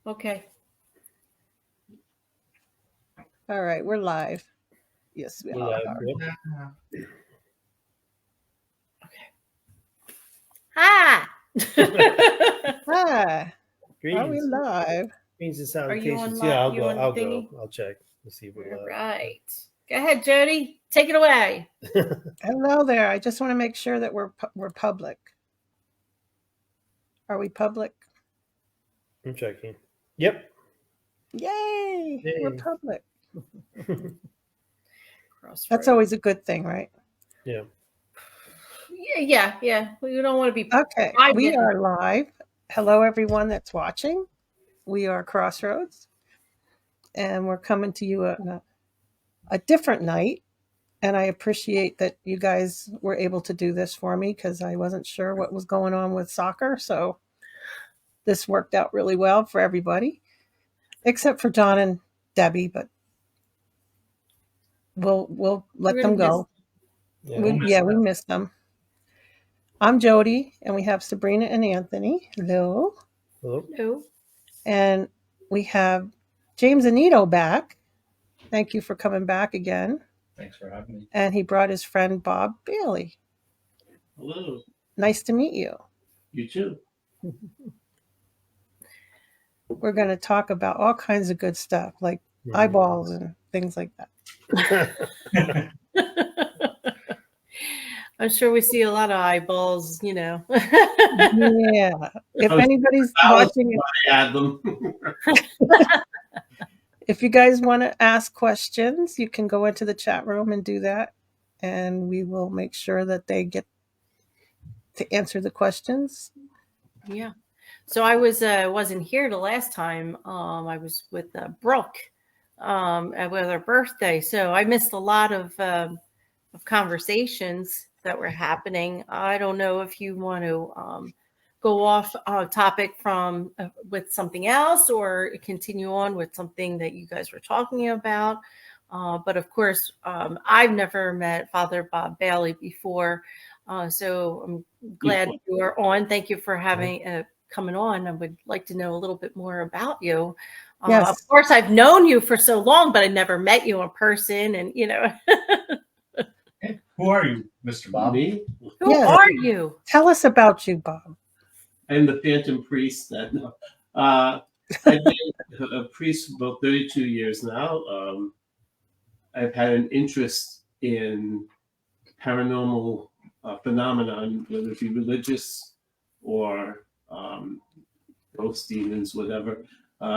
Okay. All right, we're live. Yes, we are. Hi. Hi. Are we Greetings. live? Greetings and Are you salutations. on Yeah, live? I'll You go. on I'll thingy? go. I'll check. Let's see if we're All live. right. Go ahead, Jody. Take it away. Hello there. I just want to make sure that we're public. Are we public? I'm checking. Yep. Yay! We're Yay. public. Crossroads. That's always a good thing, right? Yeah. Yeah. Well, you don't want to be Okay. private. We are live. Hello, everyone that's watching. We are Crossroads, and we're coming to you a different night. And I appreciate that you guys were able to do this for me because I wasn't sure what was going on with soccer. So this worked out really well for everybody, except for John and Debbie, but we'll let them go. We missed them. I'm Jody, and we have Sabrina and Anthony. Hello. Hello. And we have James Anito back. Thank you for coming back again. Thanks for having me. And he brought his friend Bob Bailey. Hello. Nice to meet you. You too. We're going to talk about all kinds of good stuff, like eyeballs and things like that. I'm sure we see a lot of eyeballs, Yeah. If anybody's watching, I add them. if you guys want to ask questions, you can go into the chat room and do that. And we will make sure that they get to answer the questions. Yeah. So I wasn't here the last time. I was with Brooke with her birthday. So I missed a lot of conversations that were happening. I don't know if you want to go off topic from with something else or continue on with something that you guys were talking about. But of course, I've never met Father Bob Bailey before. So I'm glad you are on. Thank you for having coming on. I would like to know a little bit more about you. Yes. Of course, I've known you for so long, but I never met you in person. And, Who are you, Mr. Bob? Me? Who are you? Tell us about you, Bob. I'm the Phantom Priest. I've been a priest for about 32 years now. I've had an interest in paranormal phenomenon, whether it be religious or ghost demons, whatever.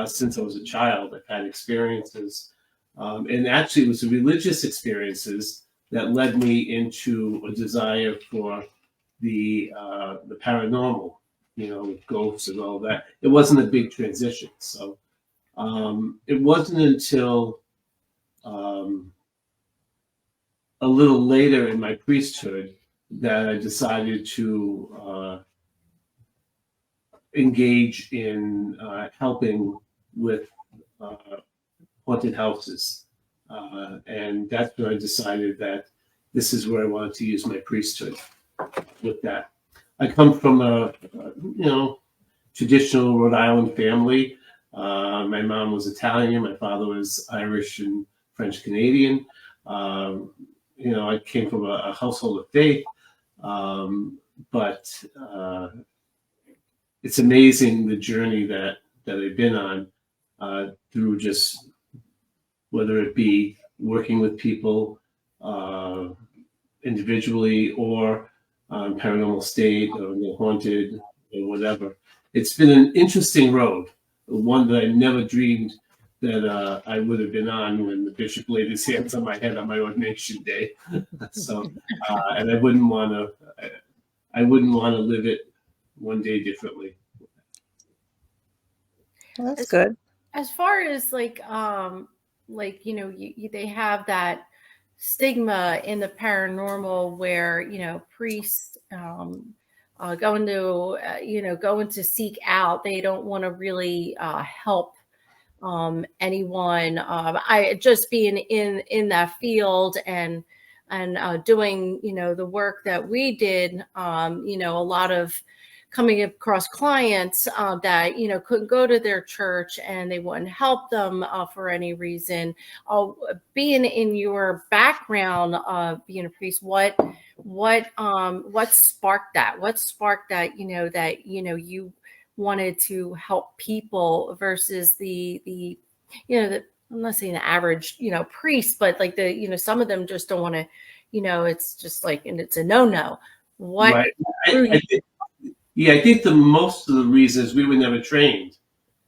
Since I was a child, I've had experiences. And actually, it was the religious experiences that led me into a desire for the paranormal, with ghosts and all that. It wasn't a big transition. So it wasn't until a little later in my priesthood that I decided to engage in helping with haunted houses. And that's when I decided that this is where I wanted to use my priesthood with that. I come from a traditional Rhode Island family. My mom was Italian. My father was Irish and French Canadian. I came from a household of faith. But it's amazing the journey that I've been on through just whether it be working with people individually or paranormal state or the haunted or whatever. It's been an interesting road, one that I never dreamed that I would have been on when the bishop laid his hands on my head on my ordination day. So, and I wouldn't want to live it one day differently. Well, that's good. As far as they have that stigma in the paranormal where priests going to seek out. They don't want to really help anyone. I just being in that field and doing the work that we did. A lot of coming across clients that couldn't go to their church and they wouldn't help them for any reason. Being in your background, being a priest, what sparked that? What sparked that? That you wanted to help people versus the I'm not saying the average priest, but like some of them just don't want to. It's just like, and it's a no. What? Right. I think the most of the reasons we were never trained.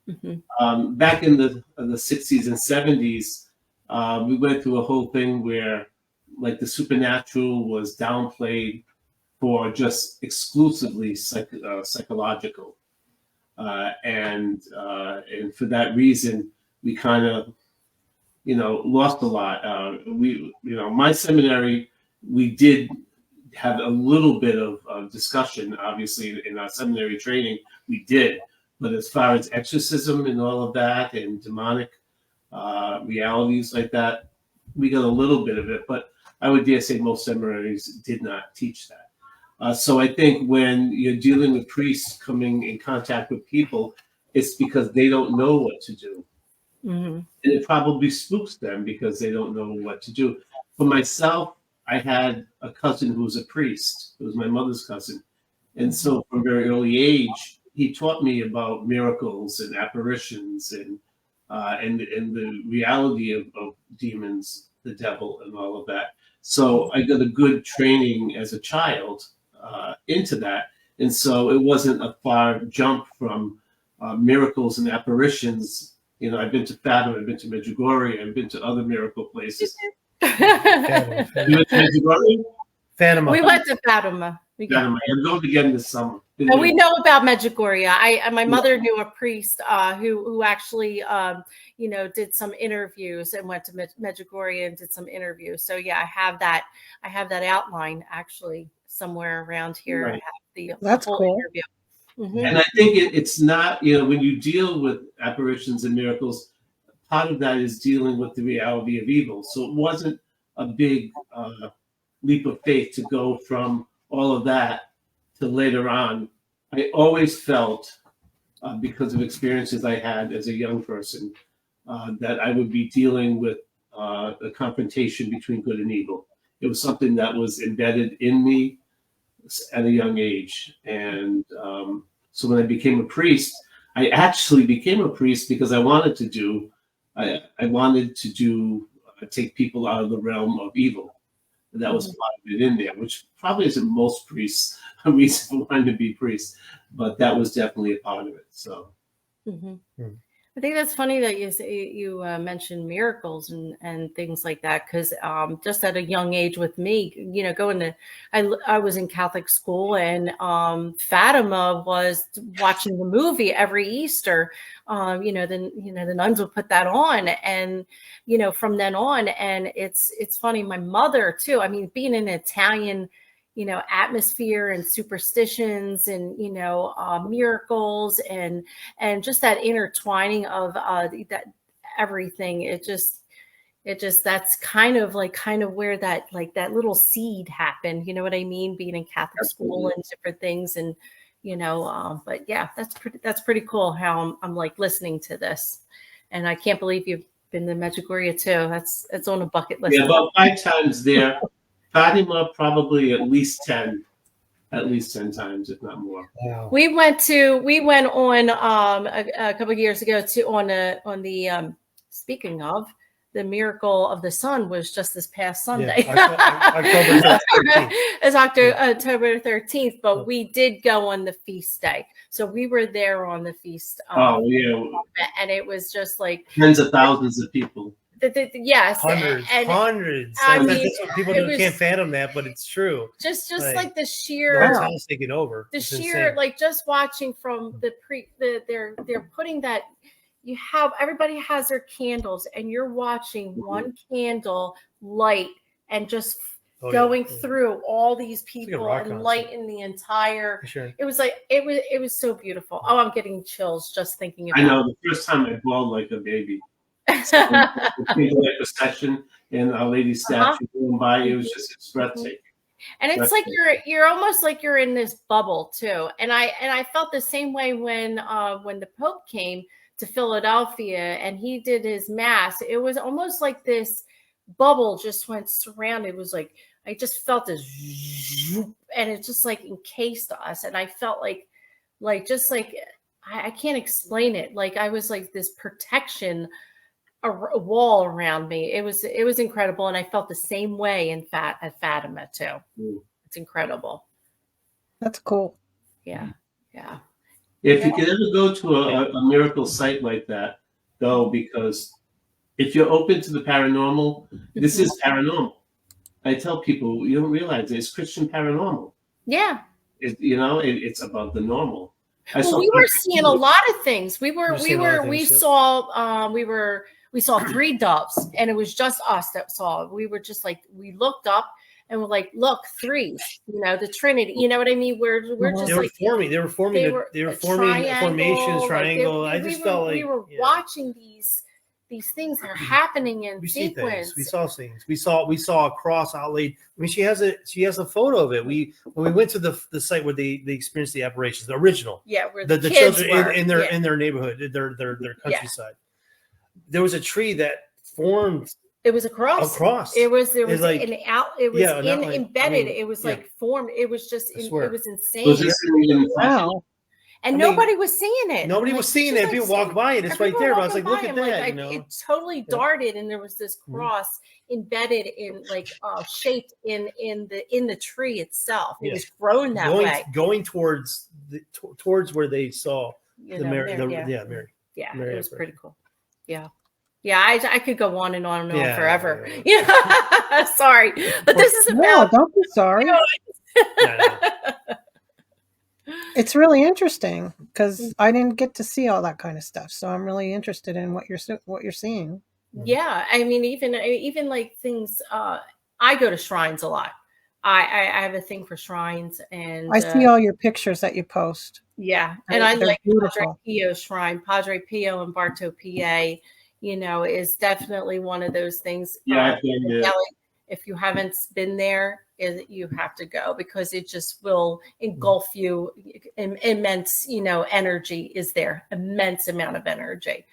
Mm-hmm. Back in the 60s and 70s, we went through a whole thing where like the supernatural was downplayed for just exclusively psychological. And for that reason, we kind of, lost a lot. My seminary, we did have a little bit of discussion, obviously, in our seminary training, we did. But as far as exorcism and all of that and demonic realities like that, we got a little bit of it. But I would dare say most seminaries did not teach that. So I think when you're dealing with priests coming in contact with people, it's because they don't know what to do. Mm-hmm. And it probably spooks them because they don't know what to do. For myself, I had a cousin who was a priest. It was my mother's cousin. And so from a very early age, he taught me about miracles and apparitions and the reality of demons, the devil, and all of that. So I got a good training as a child into that. And so it wasn't a far jump from miracles and apparitions. I've been to Fatima, I've been to Medjugorje, I've been to other miracle places. You went to Medjugorje? Fatima. We went to Fatima. Fatima. I'm going again this summer. And we know about Medjugorje. My mother knew a priest who actually, did some interviews and went to Medjugorje and did some interviews. So yeah, I have that outline actually somewhere around here. Right. I have That's whole cool. interview. Mm-hmm. And I think it's not, when you deal with apparitions and miracles, part of that is dealing with the reality of evil. So it wasn't a big leap of faith to go from all of that to later on. I always felt, because of experiences I had as a young person, that I would be dealing with a confrontation between good and evil. It was something that was embedded in me at a young age. And so when I became a priest, I actually became a priest because I wanted to take people out of the realm of evil. And that was part of it in there, which probably isn't most priests a reason for wanting to be priests, but that was definitely a part of it. So. Mm-hmm. I think that's funny that you mentioned miracles and things like that, because just at a young age with me, I was in Catholic school, and Fatima was watching the movie every Easter. The nuns would put that on, and from then on, and it's funny. My mother too. I mean, being an Italian, atmosphere and superstitions and, miracles and just that intertwining of that everything. It just, that's kind of where that, like that little seed happened. You know what I mean? Being in Catholic school and different things. And, but yeah, that's pretty cool how I'm like listening to this. And I can't believe you've been to Medjugorje too. It's on a bucket list. Yeah, about 5 times there. Fatima, probably at least 10 times, if not more. Wow. We went on a couple of years ago on the speaking of the Miracle of the Sun was just this past Sunday. Yeah, October 13th. It's October 13th, but we did go on the feast day. So we were there on the feast. Yeah. And it was just like Tens of thousands of people. Yes, Hundreds. I mean, that's what people can't fathom that, but it's true. Just like the The sheer, hotel's taking over. the It's sheer, insane. like just watching from they're putting that. Everybody has their candles, and you're watching one candle light and just going through all these people rock and concert. lighting the entire. For sure. It was like it was so beautiful. Oh, I'm getting chills just thinking about I know the first time I bawled like a baby. The procession and Our Lady's statue going by, it was just breathtaking. And it's That's like it. you're almost like you're in this bubble too. And I felt the same way when the Pope came to Philadelphia and he did his mass. It was almost like this bubble just went surrounded. It was like I just felt this zoop, and it just like encased us. And I felt like just like I can't explain it. Like I was like this protection a wall around me. It was incredible, and I felt the same way at Fatima too. Mm. It's incredible. That's cool. Yeah, yeah. If you can ever go to a miracle site like that, go, because if you're open to the paranormal, this is paranormal. I tell people, you don't realize it's Christian paranormal. Yeah. It's about the normal. Well, we were seeing a lot of things. We saw 3 doves, and it was just us that saw it. We were just like, we looked up and we're like, look, 3, the Trinity. You know what I mean? We're just They were like forming. They were forming formations, triangle. I just felt like we were watching these things that are happening in we see sequence. things. We saw things. We saw a cross outlaid. I mean, she has a photo of it. When we went to the site where they experienced the apparitions, the original. Yeah, where the kids children were. in their neighborhood, their countryside. There was a tree that formed. It was a cross. A cross. There was like, an out. It was embedded. It was like formed. It was just. It was insane. Was this Wow. And nobody was seeing it. Nobody was seeing it. People walked by it. It's right there. But I was like, look at that. It totally darted, and there was this cross embedded in shaped in the tree itself. It was grown that way. Going towards where they saw Mary. Yeah, it was pretty cool. Yeah. Yeah, I could go on and on and on forever. Yeah. Sorry, but this is about. No, don't be sorry. It's really interesting because I didn't get to see all that kind of stuff, so I'm really interested in what you're seeing. Yeah, I mean, even like things. I go to shrines a lot. I have a thing for shrines, and I see all your pictures that you post. Yeah, and I like beautiful. Padre Pio's shrine. Padre Pio in Bartow, PA. Is definitely one of those things. Yeah, I've been there. If you haven't been there, you have to go because it just will engulf you. Immense, energy is there. Immense amount of energy.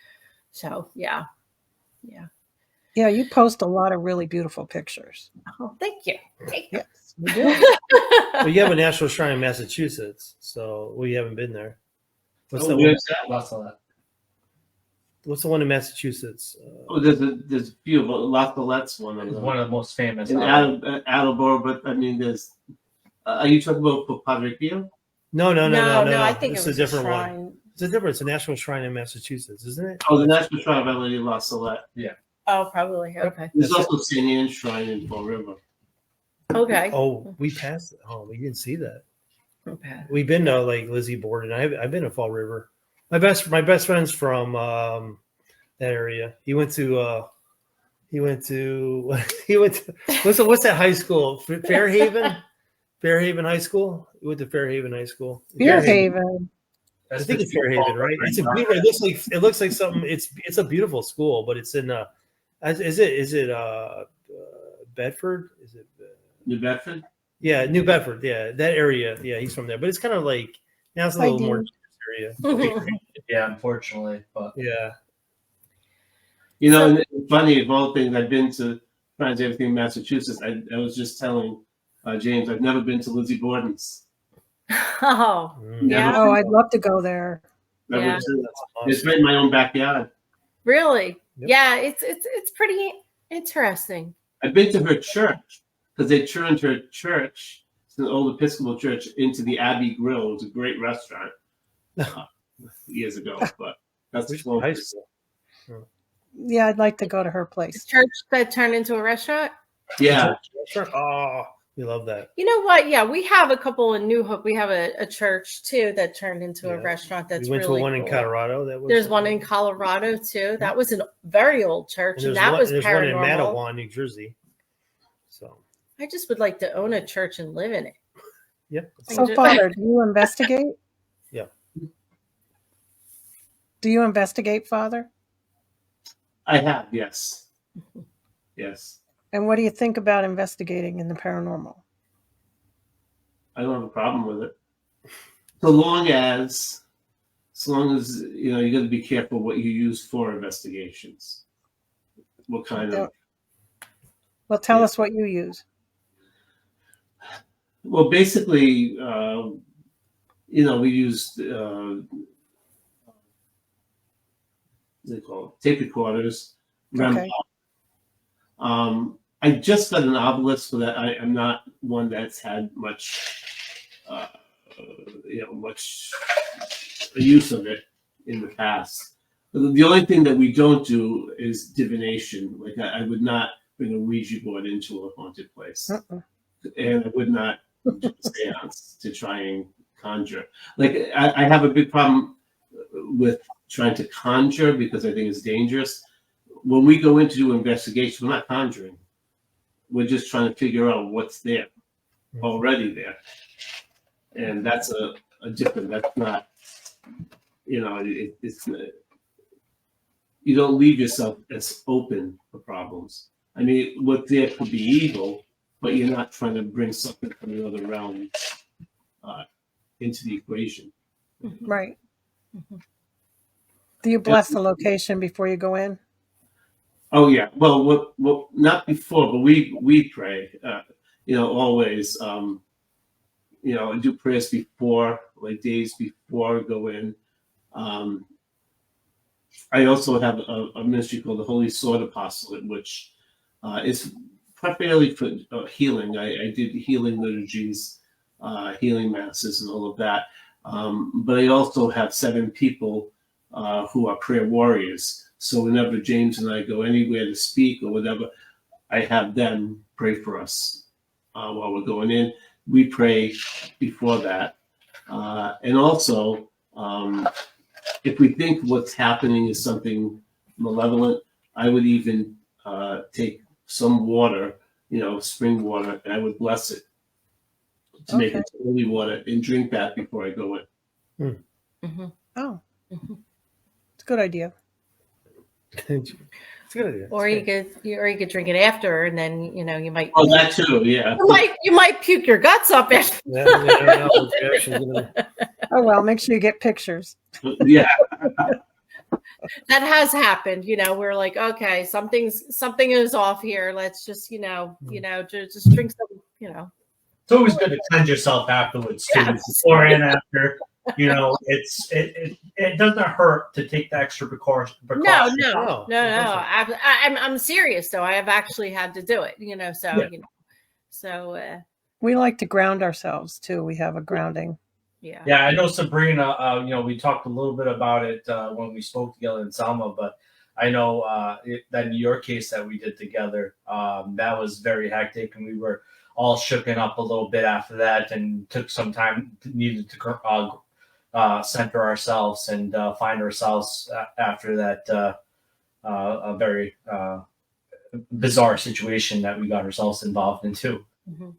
So yeah. Yeah, you post a lot of really beautiful pictures. Oh, thank you. Yes, we do. Well, you have a national shrine in Massachusetts, so we haven't been there. What's the one? What's the one in Massachusetts? There's a few, but La Folette's one of them. It's one of the most famous. In Attleboro, but I mean, there's. Are you talking about Padre Pio? No. I think it's it was a different shrine. one. It's a different. It's a national shrine in Massachusetts, isn't it? Oh, the National Shrine of Our Lady of La Salette. Yeah. Oh, probably. Okay. There's also St. Anne's Shrine in Fall River. Okay. Oh, we passed it. Oh, we didn't see that. Okay. We've been to like Lizzie Borden. I've been to Fall River. My best friend's from that area. He went to what's that high school? Fairhaven High School. He went to Fairhaven High School. Fairhaven. I think it's Fairhaven, right? It's a beautiful. It looks like something. It's a beautiful school, but it's in is it Bedford? Is it New Bedford? Yeah, New Bedford. Yeah, that area. Yeah, he's from there. But it's kind of like now it's a little more area. Yeah, unfortunately, but Yeah. And funny of all things, I've been to Friends Everything in Massachusetts. I was just telling James, I've never been to Lizzie Borden's. Oh, yeah. Oh, I'd love to go there. Yeah. It's right in my own backyard. Really? Yep. Yeah, it's pretty interesting. I've been to her church because they turned her church, it's an old Episcopal church, into the Abbey Grill. It was a great restaurant years ago, but that's Which the high school? Yeah, I'd like to go to her The place. church that turned into a restaurant. Yeah. Oh, we love that. You know what? Yeah, we have a couple in New Hope. We have a church too that turned into a Yeah. restaurant. That's We went really to one in cool. Colorado. There's one in Colorado too. That was a very old church, and that was there's one in paranormal. Matawan, New Jersey. So I just would like to own a church and live in it. yep. So, Father, do you investigate? Yeah. Do you investigate, Father? I have, yes. Yes. And what do you think about investigating in the paranormal? I don't have a problem with it. So long as you know, you got to be careful what you use for investigations. What kind of? Well, tell Yeah. us what you use. Well, basically, you know, we used what they call it, tape recorders, REM. Okay. I just got an obelisk, so that I'm not one that's had much, you know, much use of it in the past. The only thing that we don't do is divination. Like I would not bring a Ouija board into a haunted place, and I would not do a seance to try and conjure. Like I have a big problem with trying to conjure because I think it's dangerous. When we go in to do investigation, we're not conjuring. We're just trying to figure out what's there, already there. And that's a different, that's not, you know, it's, you don't leave yourself as open for problems. I mean, what there could be evil, but you're not trying to bring something from another realm into the equation. Right. Do you bless the location before you go in? Oh yeah. Well, what not before, but we pray. You know, always. You know, do prayers before, like days before I go in. I also have a ministry called the Holy Sword Apostolate, which is primarily for healing. I did healing liturgies, healing masses, and all of that. But I also have 7 people who are prayer warriors. So whenever James and I go anywhere to speak or whatever, I have them pray for us while we're going in. We pray before that. And also, if we think what's happening is something malevolent, I would even take some water, you know, spring water, and I would bless it to make it holy water and drink that before I go in. Oh, it's a good idea. It's a good idea. Or you could drink it after, and then you know you might. Oh, that too, yeah. You might puke your guts up after. Oh well, make sure you get pictures. Yeah. That has happened. You know, we're like, okay, something is off here. Let's just, just drink some. You know, It's always good to cleanse yourself afterwards too, Yes. before and after. You know, it doesn't hurt to take the extra precaution. No. I'm serious though. I have actually had to do it. You know, so We like to ground ourselves too. We have a grounding. yeah. Yeah, I know Sabrina. You know, we talked a little bit about it when we spoke together in Selma, but I know that in your case that we did together, that was very hectic, and we were all shooken up a little bit after that, and took some time needed to center ourselves and find ourselves after that a very bizarre situation that we got ourselves involved in too. Mm-hmm.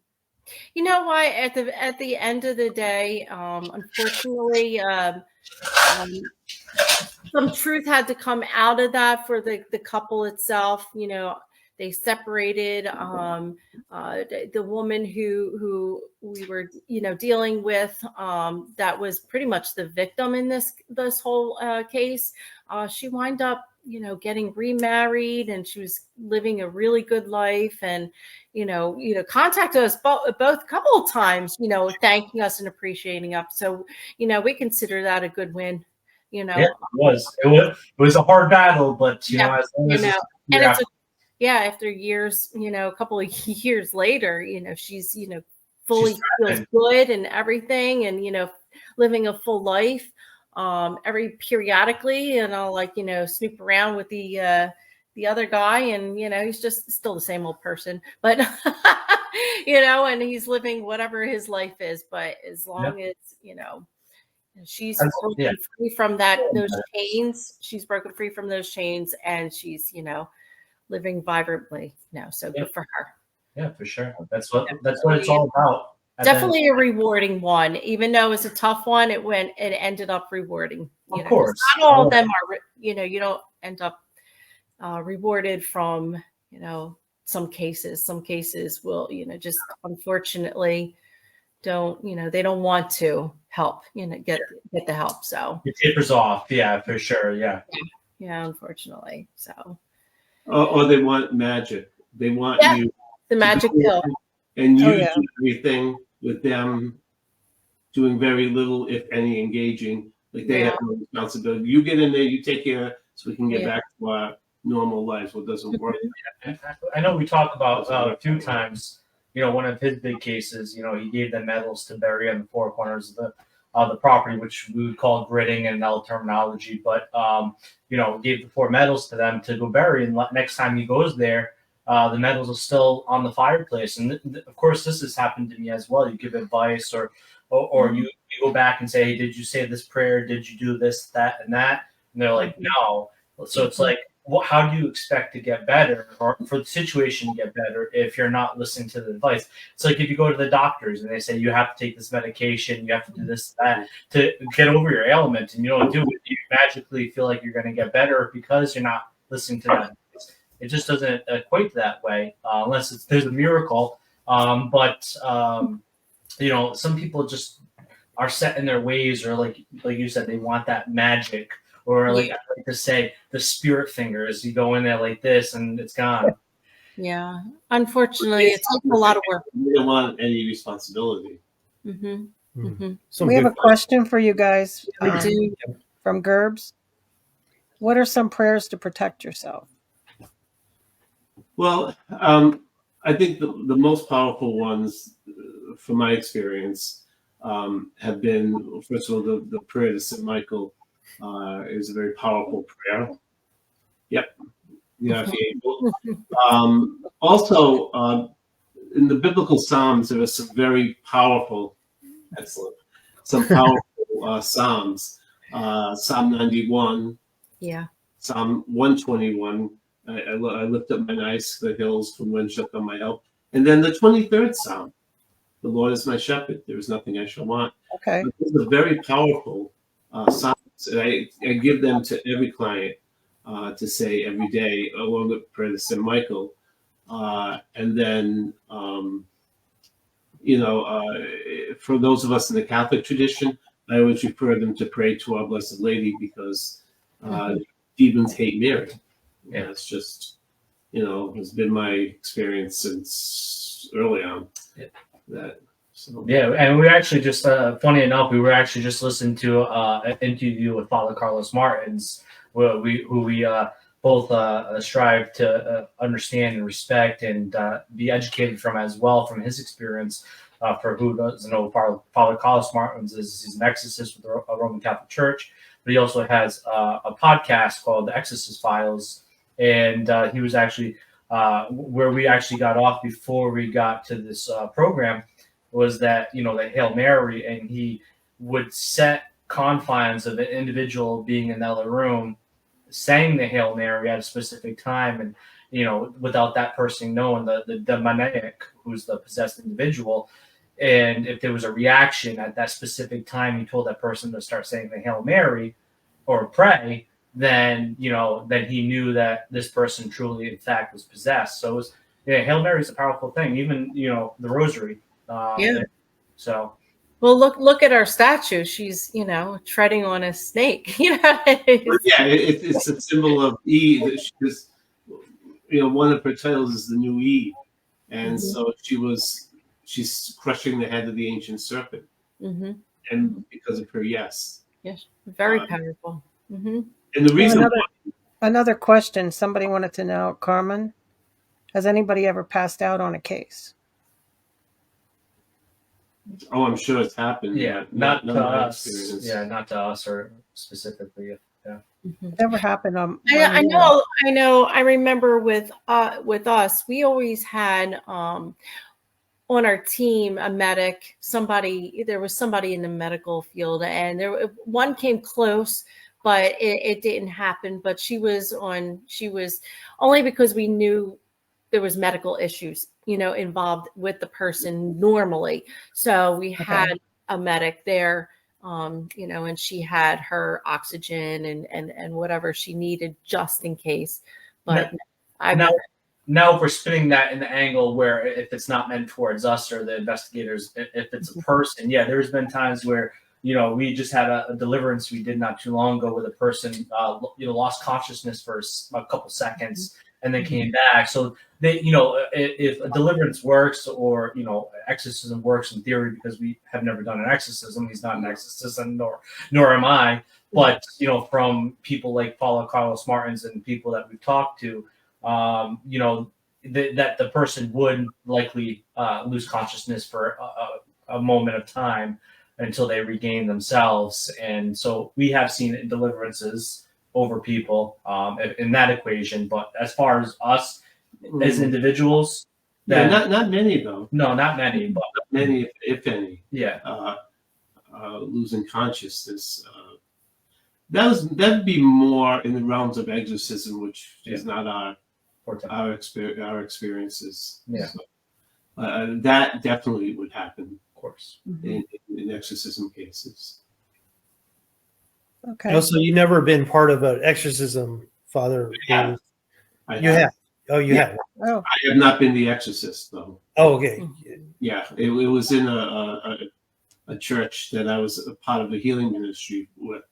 You know why? At the end of the day, unfortunately, some truth had to come out of that for the couple itself. You know, they separated. The woman who we were, dealing with, that was pretty much the victim in this whole case. She wound up, getting remarried, and she was living a really good life, and contacted us both a couple of times, thanking us and appreciating us. So, we consider that a good win. Yeah, it was a hard battle, but as long as after years, a couple of years later, she's fully feels good and everything, and living a full life. Periodically, and I'll snoop around with the other guy, and he's just still the same old person, but and he's living whatever his life is. But as long as she's broken free from those chains, and she's living vibrantly now. So good for her. Yeah, for sure. That's what it's all about. Definitely a rewarding one, even though it's a tough one. It ended up rewarding. Of course, not all of them are. You don't end up rewarded from some cases. Some cases will just unfortunately don't, they don't want to help, get the help. So It tapers off. Yeah, for sure. Yeah. yeah, unfortunately. So Or they want magic. They want yeah, you the to magic go pill. in and you yeah. do everything with them doing very little, if any, engaging. Like they Yeah. have no responsibility. You get in there, you take care, so we can get Yeah. back to our normal lives. What doesn't work. I know we talked about a few times, one of his big cases, he gave them medals to bury on the four corners of the property, which we would call gridding in our terminology. But, gave the 4 medals to them to go bury. And next time he goes there, the medals are still on the fireplace. And of course, this has happened to me as well. You give advice or you go back and say, hey, did you say this prayer? Did you do this, that, and that? And they're like, no. So it's like, how do you expect to get better or for the situation to get better if you're not listening to the advice? It's like if you go to the doctors and they say you have to take this medication, you have to do this, that to get over your ailment, and you don't do it, you magically feel like you're going to get better because you're not listening to that. It just doesn't equate that way unless there's a miracle. But some people just are set in their ways, or like you said, they want that magic. Or like I like to say, the spirit fingers. You go in there like this, and it's gone. Yeah, unfortunately, it takes a lot of work. We don't want any responsibility. Mm-hmm. Mm-hmm. We have a question for you guys do. from Gerbs. What are some prayers to protect yourself? Well, I think the most powerful ones, from my experience, have been, first of all, the prayer to St. Michael is a very powerful prayer. Yep. Yeah, if you're able. Also, in the biblical Psalms, there are some very powerful, some powerful Psalms. Psalm 91. Yeah. Psalm 121. I lift up mine eyes to the hills, from whence shall come my help. And then the 23rd Psalm. The Lord is my shepherd. There is nothing I shall want. Okay. But those are very powerful Psalms. And I give them to every client to say every day, along with prayer to St. Michael. And then, for those of us in the Catholic tradition, I always refer them to pray to Our Blessed Lady, because demons hate Mary. Yeah, it's just, it's been my experience since early on. Yeah. Yeah, and we actually just, funny enough, we were actually just listening to an interview with Father Carlos Martins, who we both strive to understand and respect and be educated from as well, from his experience. For who doesn't know, Father Carlos Martins he's an exorcist with the Roman Catholic Church, but he also has a podcast called The Exorcist Files, and he was actually where we actually got off before we got to this program was that the Hail Mary, and he would set confines of an individual being in the other room saying the Hail Mary at a specific time, and without that person knowing, the demoniac, who's the possessed individual. And if there was a reaction at that specific time, he told that person to start saying the Hail Mary or pray, then then he knew that this person truly in fact was possessed. So it was, Hail Mary is a powerful thing, even the rosary. So Well, look at our statue. She's, treading on a snake. Yeah, it's a symbol of Eve. That she's, one of her titles is the new Eve, and so she's crushing the head of the ancient serpent, and because of her yes, very powerful. And the reason another question somebody wanted to know, Carmen, has anybody ever passed out on a case? Oh, I'm sure it's happened. Yeah, not to us. Yeah, not to us or specifically. Yeah, never happened. I know. I remember with us, we always had on our team a medic. There was somebody in the medical field, and one came close, but it didn't happen. But she was only because we knew there was medical issues, involved with the person normally. So we had a medic there, and she had her oxygen and whatever she needed just in case. But now if we're spinning that in the angle where if it's not meant towards us or the investigators, if it's a person, yeah, there's been times where, you know, we just had a deliverance we did not too long ago where the person, lost consciousness for a couple seconds and then came back. So they, you know, if a deliverance works or, you know, exorcism works in theory, because we have never done an exorcism. He's not an exorcism, nor am I. But, you know, from people like Paula Carlos Martins and people that we've talked to, you know, that the person would likely lose consciousness for a moment of time until they regain themselves. And so we have seen deliverances over people in that equation. But as far as us as individuals, not many though. No, not many, but Not many, if any. Yeah. Losing consciousness. That'd be more in the realms of exorcism, which is not our experiences. Yeah. So, that definitely would happen, of course. in exorcism cases. Okay. Also, you never been part of an exorcism, Father? Yeah. You have. Oh, you have. Oh, I have not been the exorcist though. Oh, okay. Yeah, it was in a church that I was a part of the healing ministry with,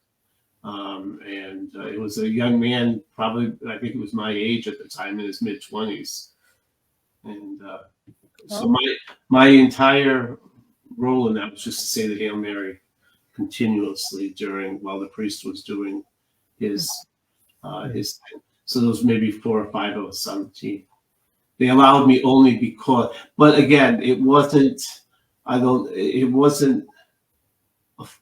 and it was a young man, probably I think it was my age at the time, in his mid-20s, and so my entire role in that was just to say the Hail Mary continuously while the priest was doing his thing. So there was maybe 4 or 5 of us on the team. They allowed me only because, but again, it wasn't a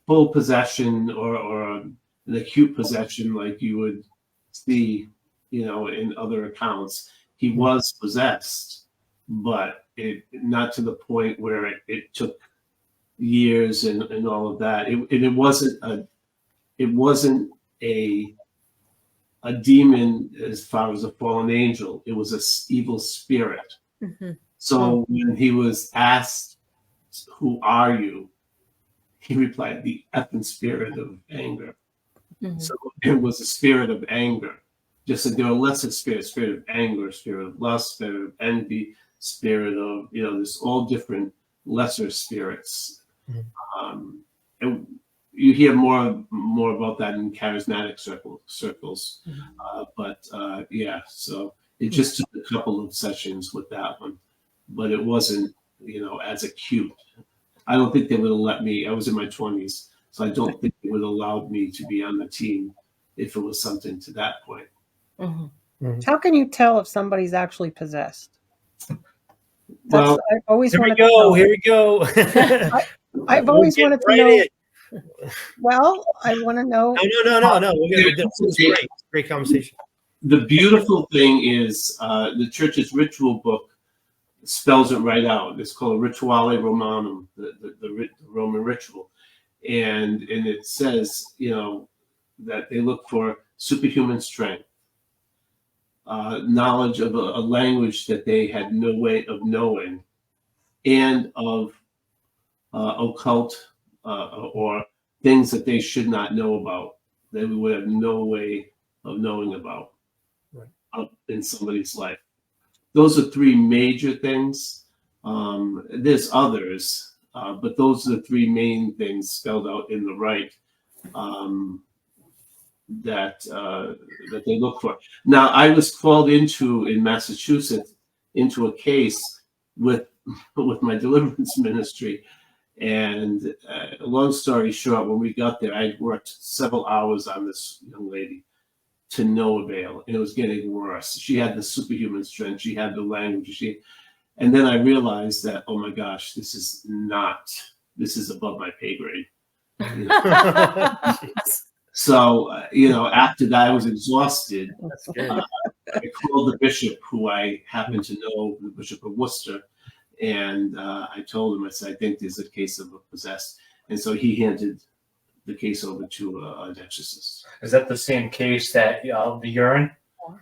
full possession or an acute possession like you would see, you know, in other accounts. He was possessed, but not to the point where it took years and all of that. It wasn't a demon as far as a fallen angel. It was an evil spirit. Mm-hmm. So when he was asked, "Who are you?" he replied, "The effing spirit of anger." Mm-hmm. So it was a spirit of anger. Just like there are lesser spirits, spirit of anger, spirit of lust, spirit of envy, spirit of, you know, there's all different lesser spirits. Mm-hmm. And you hear more about that in charismatic circles. Mm-hmm. Yeah, so it just took a couple of sessions with that one, but it wasn't, you know, as acute. I don't think they would have let me. I was in my 20s, so I don't think they would have allowed me to be on the team if it was something to that point. Mm-hmm. how can you tell if somebody's actually possessed? Well, I always Here we wanted to know. go. Here we go. I've always wanted to know. In. Well, I want to know. No. This is great. Great conversation. the beautiful thing is the church's ritual book spells it right out. It's called Rituale Romanum, the Roman ritual, and it says, you know, that they look for superhuman strength, knowledge of a language that they had no way of knowing, and of occult or things that they should not know about, that we would have no way of knowing about in somebody's life. Those are 3 major things. There's others, but those are the 3 main things spelled out in the rite that they look for. Now, I was called in Massachusetts into a case with my deliverance ministry, and long story short, when we got there, I worked several hours on this young lady to no avail, and it was getting worse. She had the superhuman strength, she had the language, and then I realized that, oh my gosh, this is above my pay grade. You know? So, you know, after that, I was exhausted. That's good. I called the bishop, who I happen to know, the Bishop of Worcester, and I told him, I said, I think there's a case of a possessed. And so he handed the case over to an exorcist. Is that the same case that the urine?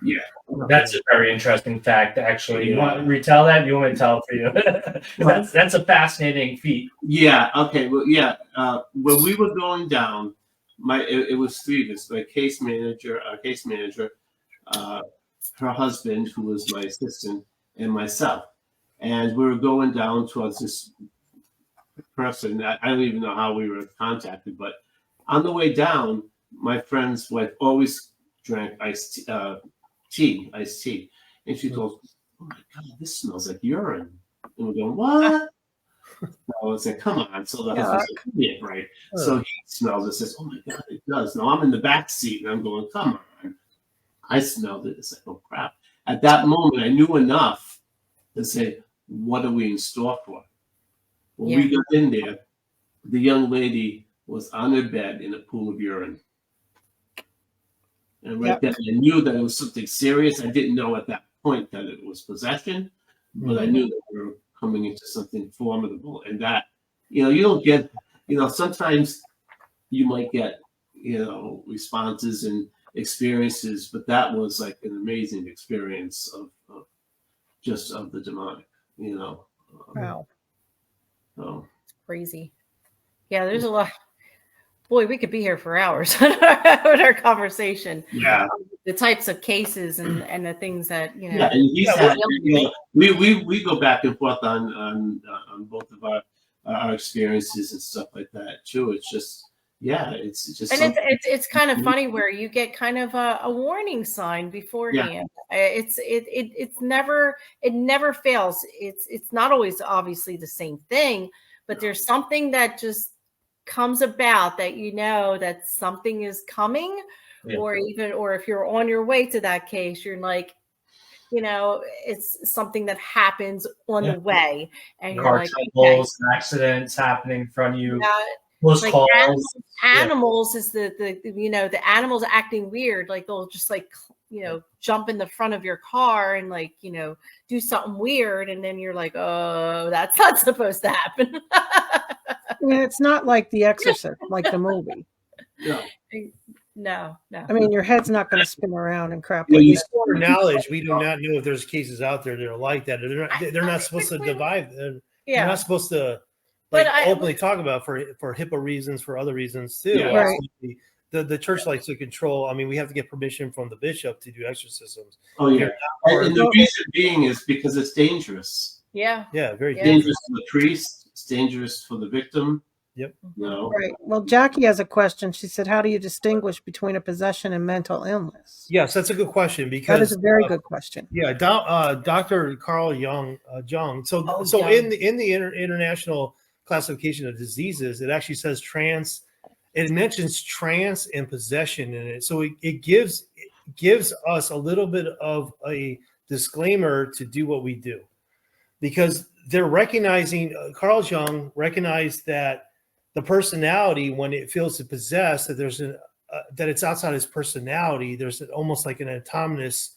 Yeah. That's a very interesting fact, actually. You Yeah. want to retell that? You want me to tell it for you? That's a fascinating feat. Yeah. Okay. Well, yeah. When we were going down, it was 3 of us: our case manager, her husband, who was my assistant, and myself. And we were going down towards this person. I don't even know how we were contacted, but on the way down, my friend's wife always drank iced tea. And she goes, "Oh my God, this smells like urine." And we're going, "What?" So I was like, "Come on." So the husband's like, "Yeah, right." So he smells it, says, "Oh my God, it does." Now I'm in the back seat and I'm going, "Come on." I smelled it. It's like, "Oh crap." At that moment, I knew enough to say, "What are we in store for?" When we got in there, the young lady was on her bed in a pool of urine. And right then I knew that it was something serious. I didn't know at that point that it was possession, but I knew that we were coming into something formidable. And that, you don't get, sometimes you might get, responses and experiences, but that was like an amazing experience of the demonic, Wow. So. Crazy. Yeah, there's a lot. Boy, we could be here for hours on our conversation. Yeah. The types of cases and the things that, Yeah, and we go back and forth on both of our experiences and stuff like that too. It's just, it's just. And it's kind of funny where you get kind of a warning sign beforehand. It never fails. It's not always obviously the same thing, but there's something that just comes about that that something is coming, or if you're on your way to that case, you're like, it's something that happens on the way, and you're like, troubles, accidents happening in front of you. Like animals is the animals acting weird, like they'll just like jump in the front of your car and like do something weird, and then you're like, oh, that's not supposed to happen. It's not like The Exorcist, like the movie. No. I mean, your head's not going to spin around and crap. Like our knowledge, we do not know if there's cases out there that are like that. They're not supposed to divide. They're not supposed to openly talk about for HIPAA reasons, for other reasons too. Yeah. Right. The church likes to control. I mean, we have to get permission from the bishop to do exorcisms. Oh yeah, and the reason being is because it's dangerous. Yeah, very dangerous for the priest. It's dangerous for the victim. Yep. Right. Well, Jackie has a question. She said, "How do you distinguish between a possession and mental illness?" Yes, that's a good question, because that is a very good question. Yeah, Dr. Carl Jung. So in the International Classification of Diseases, it actually says trance. It mentions trance and possession in it, so it gives us a little bit of a disclaimer to do what we do, because they're recognizing, Carl Jung recognized that the personality, when it feels to possess, that there's that it's outside his personality. There's almost like an autonomous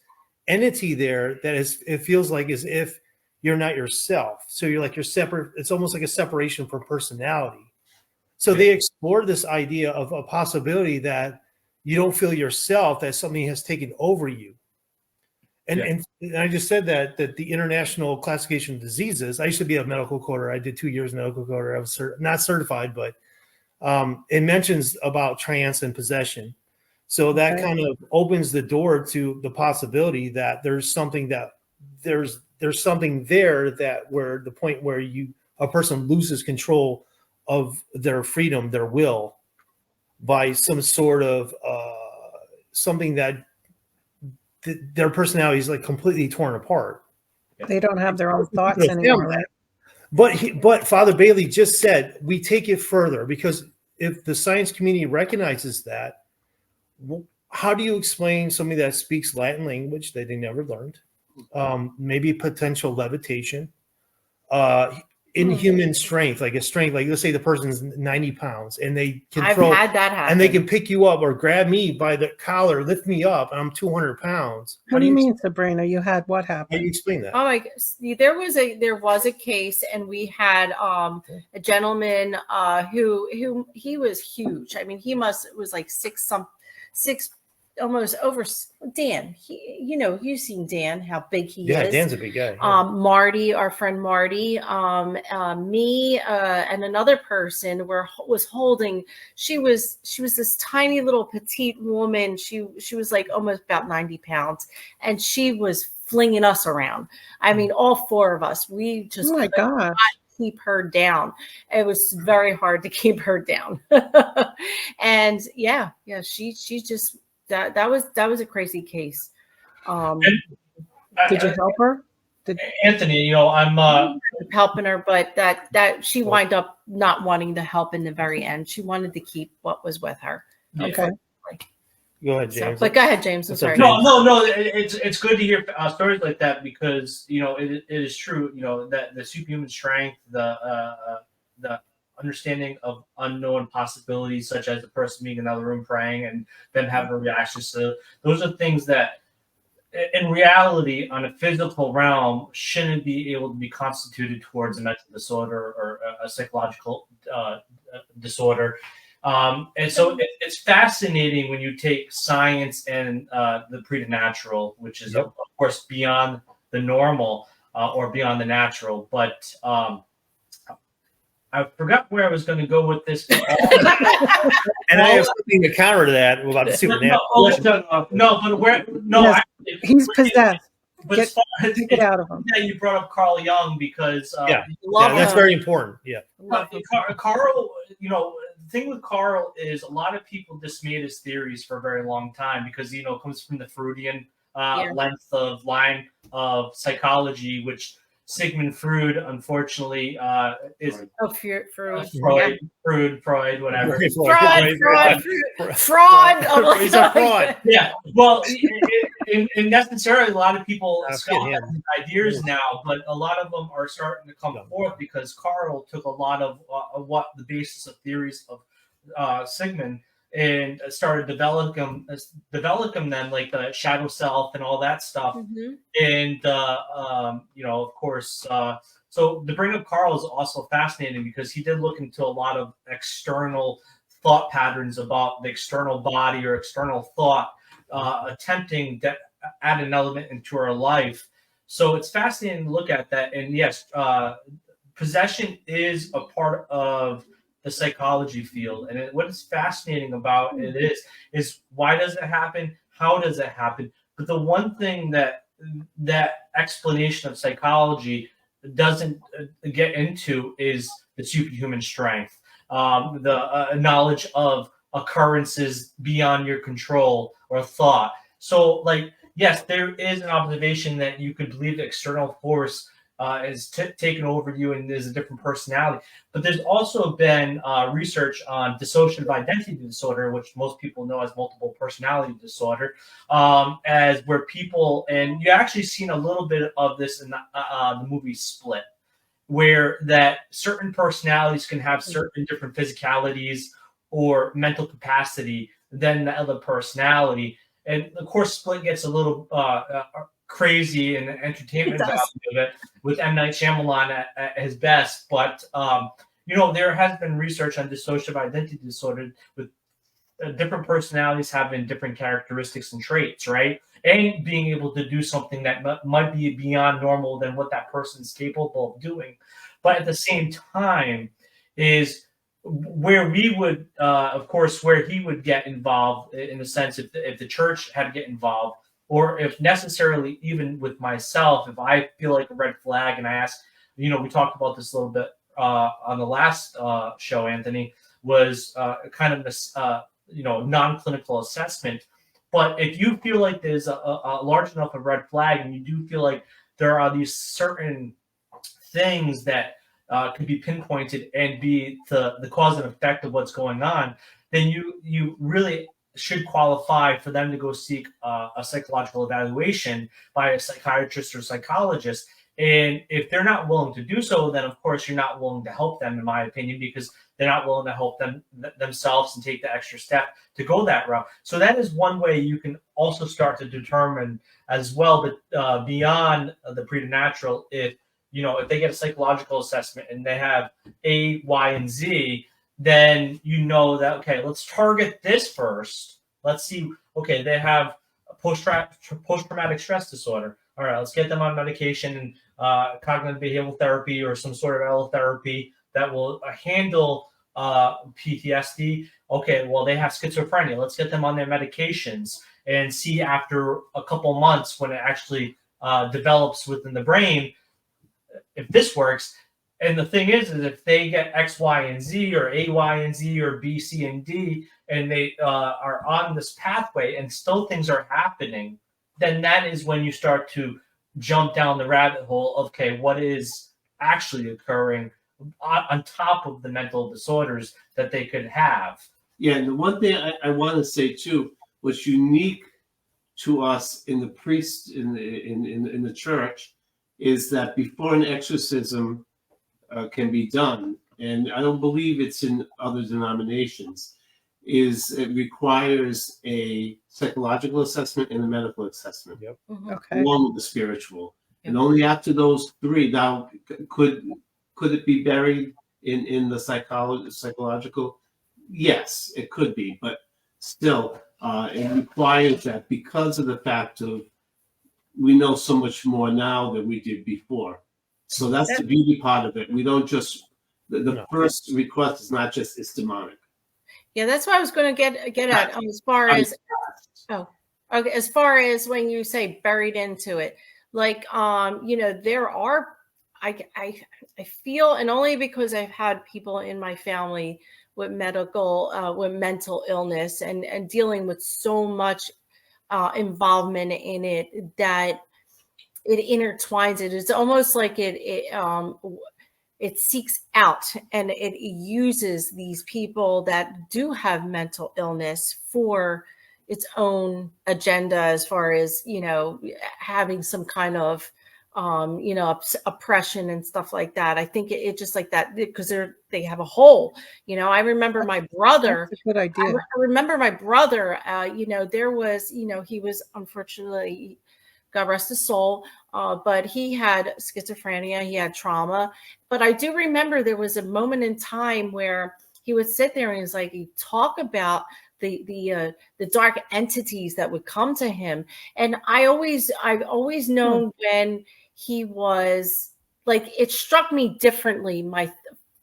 entity there that it feels like as if you're not yourself. So you're separate. It's almost like a separation from personality. So they explored this idea of a possibility that you don't feel yourself, that something has taken over you. And I just said that the International Classification of Diseases, I used to be a medical coder. I did 2 years medical coder. I was not certified, but it mentions about trance and possession. So that kind of opens the door to the possibility that there's something there that where the point where a person loses control of their freedom, their will, by some sort of something that their personality is like completely torn apart. They don't have their own thoughts anymore, right? But Father Bailey just said we take it further, because if the science community recognizes that, how do you explain somebody that speaks Latin language that they never learned, maybe potential levitation, inhuman strength, like let's say the person's 90 pounds and they control, I've had that happen, and they can pick you up or grab me by the collar, lift me up, and I'm 200 pounds. What do you mean, Sabrina? You had what happened? How do you explain that? Oh my God. There was a case, and we had a gentleman who he was huge. I mean, was like 6 almost over Dan. You've seen Dan, how big he Yeah, is. Dan's a big guy. Yeah. Marty, our friend Marty, me, and another person was holding. She was this tiny little petite woman. She was like almost about 90 pounds, and she was flinging us around. I mean, all four of us. We just Oh my gosh. keep her down. It was very hard to keep her down. And yeah, she just that was a crazy case. Did you help her? Anthony, I'm helping her, but that she wind up not wanting to help in the very end. She wanted to keep what was with her. Okay. Go ahead, James. But go ahead, James. I'm sorry. No. It's good to hear stories like that, because it is true. That the superhuman strength, the understanding of unknown possibilities, such as the person being in another room praying and them having a reaction. So those are things that, in reality, on a physical realm, shouldn't be able to be constituted towards a mental disorder or a psychological disorder. And so it's fascinating when you take science and the preternatural, which is, of course, beyond the normal or beyond the natural. But I forgot where I was going to go with this. And I have something to counter to that about the supernatural. He's possessed. But as far as take it out of him. Yeah, you brought up Carl Jung, because that's very important. Yeah, Carl. The thing with Carl is a lot of people dismayed his theories for a very long time, because it comes from the Freudian length of line of psychology, which Sigmund Freud, unfortunately, is Freud, whatever. Fraud. He's a fraud. Yeah. Well, and necessarily, a lot of people scoff at his ideas now, but a lot of them are starting to come forth, because Carl took a lot of what the basis of theories of Sigmund, and started developing them, like the shadow self and all that stuff. And of course, so to bring up Carl is also fascinating, because he did look into a lot of external thought patterns about the external body or external thought, attempting to add an element into our life. So it's fascinating to look at that. And yes, possession is a part of the psychology field. And what is fascinating about it is why does it happen? How does it happen? But the one thing that explanation of psychology doesn't get into is the superhuman strength, the knowledge of occurrences beyond your control or thought. So, yes, there is an observation that you could believe the external force is taken over you and there's a different personality. But there's also been research on dissociative identity disorder, which most people know as multiple personality disorder, as where people, and you actually seen a little bit of this in the movie Split, where that certain personalities can have certain different physicalities or mental capacity than the other personality. And of course, Split gets a little crazy and entertainment value of it with M. Night Shyamalan at his best. But, there has been research on dissociative identity disorder with different personalities having different characteristics and traits, right? And being able to do something that might be beyond normal than what that person's capable of doing. But at the same time is where we would, of course, where he would get involved in a sense, if the church had to get involved, or if necessarily even with myself, if I feel like a red flag and I ask, we talked about this a little bit on the last show, Anthony, was kind of this, non-clinical assessment. But if you feel like there's a large enough of red flag and you do feel like there are these certain things that could be pinpointed and be the cause and effect of what's going on, then you really should qualify for them to go seek a psychological evaluation by a psychiatrist or psychologist. And if they're not willing to do so, then of course you're not willing to help them, in my opinion, because they're not willing to help themselves and take the extra step to go that route. So that is one way you can also start to determine as well, but beyond the preternatural, if they get a psychological assessment and they have A, Y, and Z, then that, okay, let's target this first. Let's see okay, they have post-traumatic stress disorder. All right, let's get them on medication, cognitive behavioral therapy or some sort of L therapy that will handle PTSD. Okay, well, they have schizophrenia. Let's get them on their medications and see after a couple months when it actually develops within the brain if this works. And the thing is if they get X, Y, and Z, or A, Y, and Z, or B, C, and D, and they are on this pathway and still things are happening, then that is when you start to jump down the rabbit hole of, okay, what is actually occurring on top of the mental disorders that they could have. Yeah, and the one thing I want to say too, what's unique to us in the priest in the church is that before an exorcism can be done, and I don't believe it's in other denominations, is it requires a psychological assessment and a medical assessment, Okay. along with the spiritual. And only after those three, now could it be buried in the psychological? Yes, it could be, but still, it requires that because of the fact of we know so much more now than we did before. So that's the beauty part of it. We don't just the first request is not just it's demonic. Yeah, that's what I was going to get at as far as okay, as far as when you say buried into it, like there are I feel, and only because I've had people in my family with mental illness and dealing with so much involvement in it that it intertwines it. It's almost like it seeks out and it uses these people that do have mental illness for its own agenda, as far as, having some kind of, oppression and stuff like that. I think it just like that because they have a hole. I remember my brother. That's a good idea. I remember my brother. There was, he was unfortunately, God rest his soul, but he had schizophrenia. He had trauma. But I do remember there was a moment in time where he would sit there and he'd talk about the dark entities that would come to him. And I've always known when he was like, it struck me differently. My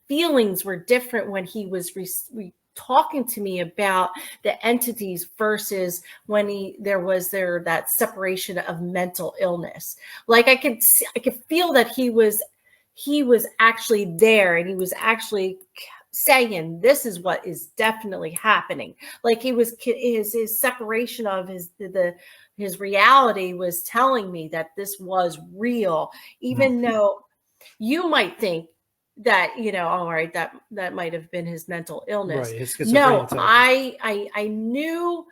feelings were different when he was talking to me about the entities versus when there was that separation of mental illness. Like I could feel that he was actually there, and he was actually saying, this is what is definitely happening. Like his separation of his reality was telling me that this was real, even though you might think that, all right, that might have been his mental illness. Right, no, I knew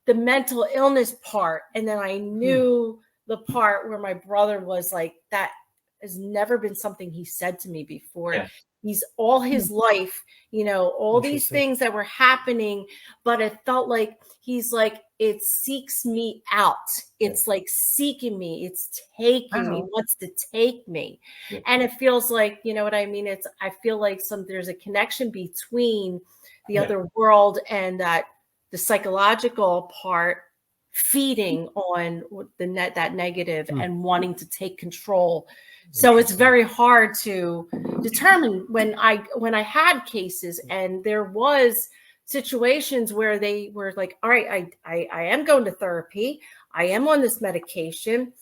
the mental illness part, and then I knew the part where my brother was like, that has never been something he said to me before. Yeah. He's all his life, all these things that were happening, but it felt like he's like, it seeks me out. It's like seeking me. It's taking me, wants to take me. Yeah. And it feels like, you know what I mean? I feel like there's a connection between the other world and the psychological part feeding on that negative and wanting to take control. So it's very hard to determine when I had cases, and there was situations where they were like, all right, I am going to therapy. I am on this medication.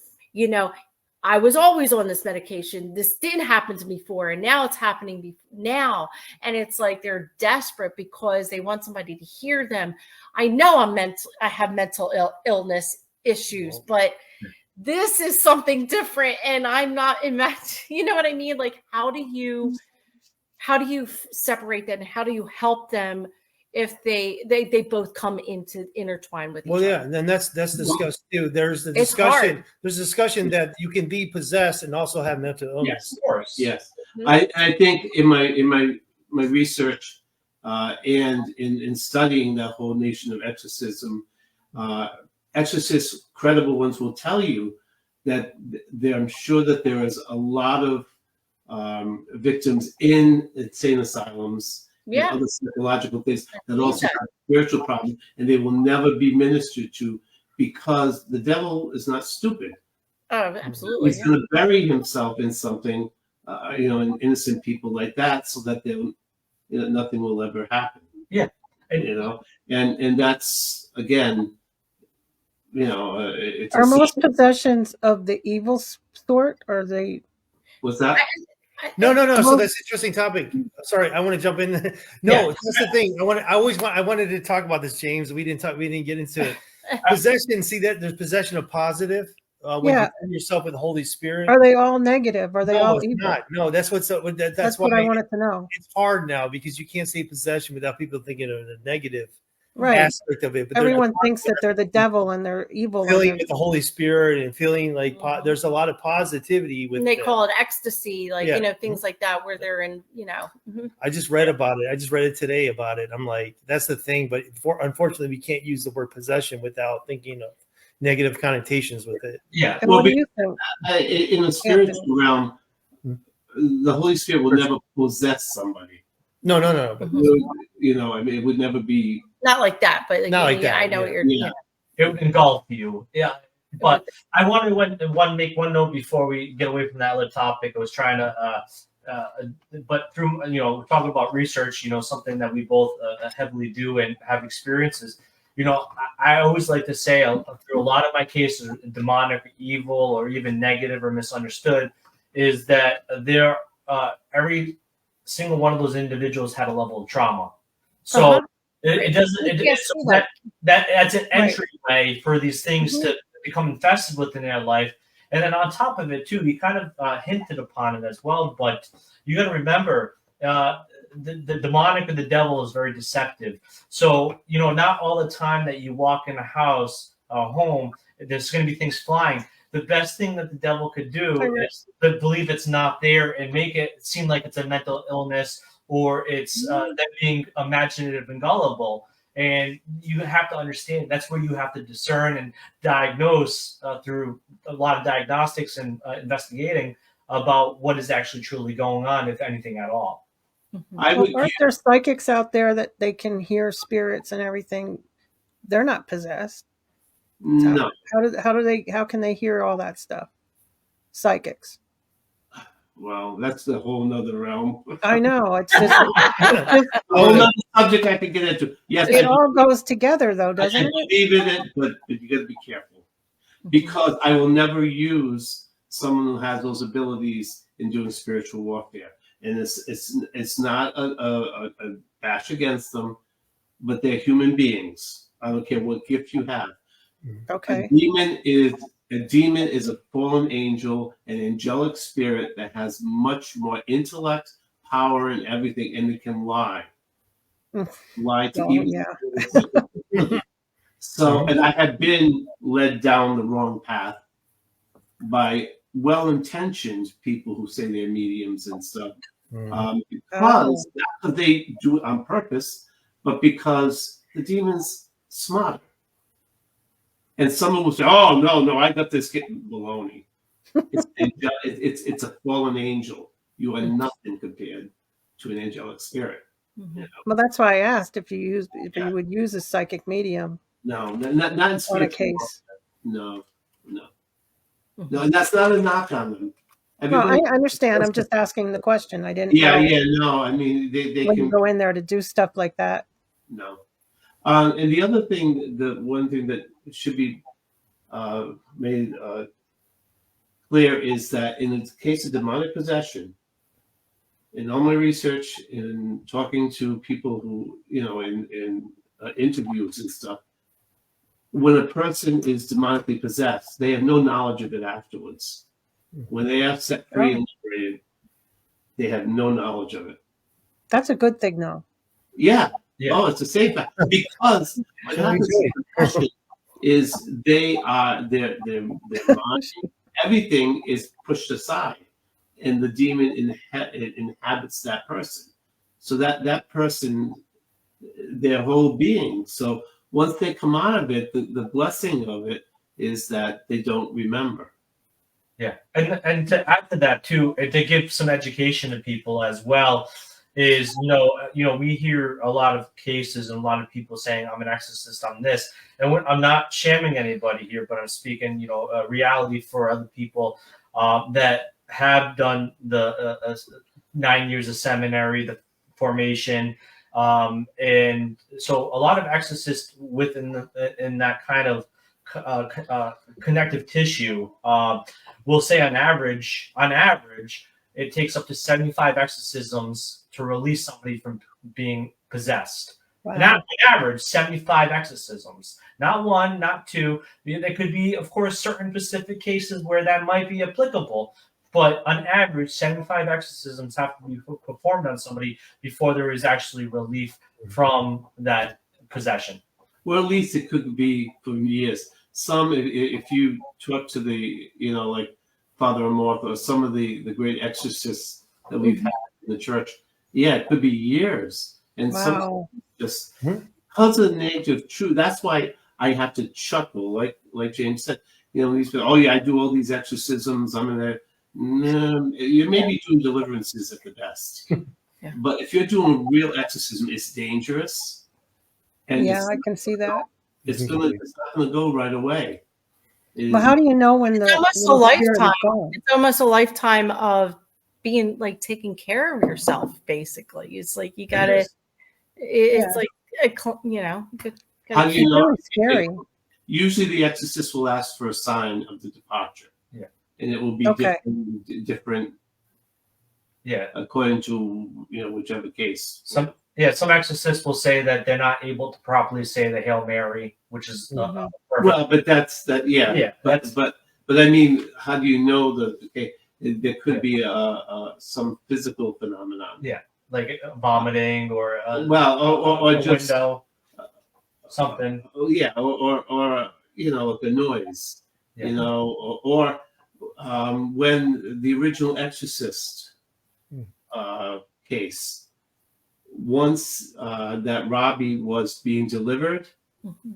I was always on this medication. This didn't happen to me before, and now it's happening now. And it's like they're desperate because they want somebody to hear them. I know I have mental illness issues, but this is something different, and I'm not you know what I mean? Like, how do you separate that, and how do you help them if they both come into intertwine with each other? Well, yeah, and then that's discussed too. There's the discussion. There's a discussion that you can be possessed and also have mental illness. Yes, of course. Yes, I think in my research and in studying that whole nation of exorcism, exorcists, credible ones, will tell you that I'm sure that there is a lot of victims in insane asylums Yeah. other psychological things that also Yeah. have spiritual problems, and they will never be ministered to because the devil is not stupid. Oh, absolutely. He's going to bury himself in something, in innocent people like that, so that nothing will ever happen. Yeah. And that's again, it's Are most possessions of the evil sort? Or they? What's that? No. So Well- that's an interesting topic. Sorry, I want to jump in. No, Yeah. that's the thing. I wanted to talk about this, James. We didn't get into it. Possession. See that there's possession of positive. When Yeah. you fill yourself with the Holy Spirit. Are they all negative? Are they No, all it's evil? not. No, that's what's That's why what I wanted to know. it's hard now because you can't say possession without people thinking of the negative Right. aspect of it. But Everyone thinks that they're the devil and they're evil. And filling they're, with the Holy Spirit and feeling like there's a lot of positivity with. And they them. call it ecstasy, like, Yeah. things like that, where they're in, mhm. I just read about it. I just read it today about it. I'm like, that's the thing. But unfortunately, we can't use the word possession without thinking of negative connotations with it. Yeah. and what do you think? In the spiritual realm, the Holy Spirit will never possess somebody. No. Mhm. It would never be. Not like that, but Not like that, I know what you're. Yeah. It would engulf you. Yeah. But I wanted to make one note before we get away from that other topic. I was trying to, but through, we're talking about research, something that we both heavily do and have experiences. I always like to say through a lot of my cases, demonic, evil, or even negative or misunderstood, is that every single one of those individuals had a level of trauma. So it doesn't. That's an entryway for these things to become infested within their life. And then on top of it, too, you kind of hinted upon it as well. But you got to remember, the demonic or the devil is very deceptive. So, not all the time that you walk in a house, a home, there's going to be things flying. The best thing that the devil could do is to believe it's not there and make it seem like it's a mental illness or it's them being imaginative and gullible. And you have to understand that's where you have to discern and diagnose through a lot of diagnostics and investigating about what is actually truly going on, if anything at all. Aren't there psychics out there that they can hear spirits and everything? They're not possessed. No. How can they hear all that stuff? Psychics. Well, that's a whole nother realm. I know. It's just A whole nother subject I could get into. Yes, it all goes together, though, doesn't I it? believe in it, but you got to be careful because I will never use someone who has those abilities in doing spiritual warfare. And it's not a bash against them, but they're human beings. I don't care what gift you have. Okay. A demon is a fallen angel, an angelic spirit that has much more intellect, power, and everything, and it can lie. Lie to evil. Yeah. So, and I have been led down the wrong path by well-intentioned people who say they're mediums and stuff, because not that they do it on purpose, but because the demon's smarter. And someone will say, "Oh no, I got this kitten baloney." It's a fallen angel. You are nothing compared to an angelic spirit. Well, that's why I asked if you would use a psychic medium. No, not in On a spiritual case. No, and that's not a knock on them. Well, I understand. I'm just asking the question. I didn't. Yeah, know no. I mean, they when can you go in there to do stuff like that. No. And the other thing, the one thing that should be made clear is that in the case of demonic possession, in all my research, in talking to people who, in interviews and stuff, when a person is demonically possessed, they have no knowledge of it afterwards. When they are set free and liberated, they have no knowledge of it. That's a good thing, though. Yeah. Oh, it's a safe bet because what happens is their mind, everything is pushed aside, and the demon inhabits that person. So that person, their whole being. So once they come out of it, the blessing of it is that they don't remember. Yeah, and to add to that too, and to give some education to people as well, is, we hear a lot of cases and a lot of people saying, I'm an exorcist, I'm this. And I'm not shaming anybody here, but I'm speaking, reality for other people that have done the 9 years of seminary, the formation. And so a lot of exorcists within in that kind of connective tissue will say on average, it takes up to 75 exorcisms to release somebody from being possessed. Wow. And on average, 75 exorcisms. Not one, not two. There could be, of course, certain specific cases where that might be applicable. But on average, 75 exorcisms have to be performed on somebody before there is actually relief from that possession. Well, at least it could be for years. Some, if you talk to the, like Father Amorth or some of the great exorcists that we've had in the church, it could be years. And some just because of the nature of truth. That's why I have to chuckle, like James said. He's been, I do all these exorcisms. I'm in there. No, you may be doing deliverances at the best, but if you're doing real exorcism, it's dangerous. And I can see that. It's not gonna go right away. But how do you know when It's almost a lifetime? It's almost a lifetime of being like taking care of yourself. Basically, it's like you gotta. It's like how do you know? Really scary. Usually, the exorcist will ask for a sign of the departure. And it will be different. According to whichever case. Some exorcists will say that they're not able to properly say the Hail Mary, which is well, but that's that. Yeah. But I mean, how do you know that? There could be some physical phenomenon. Yeah, like vomiting or or just window, something. Or like a noise. Or when the original Exorcist case, once that Robbie was being delivered,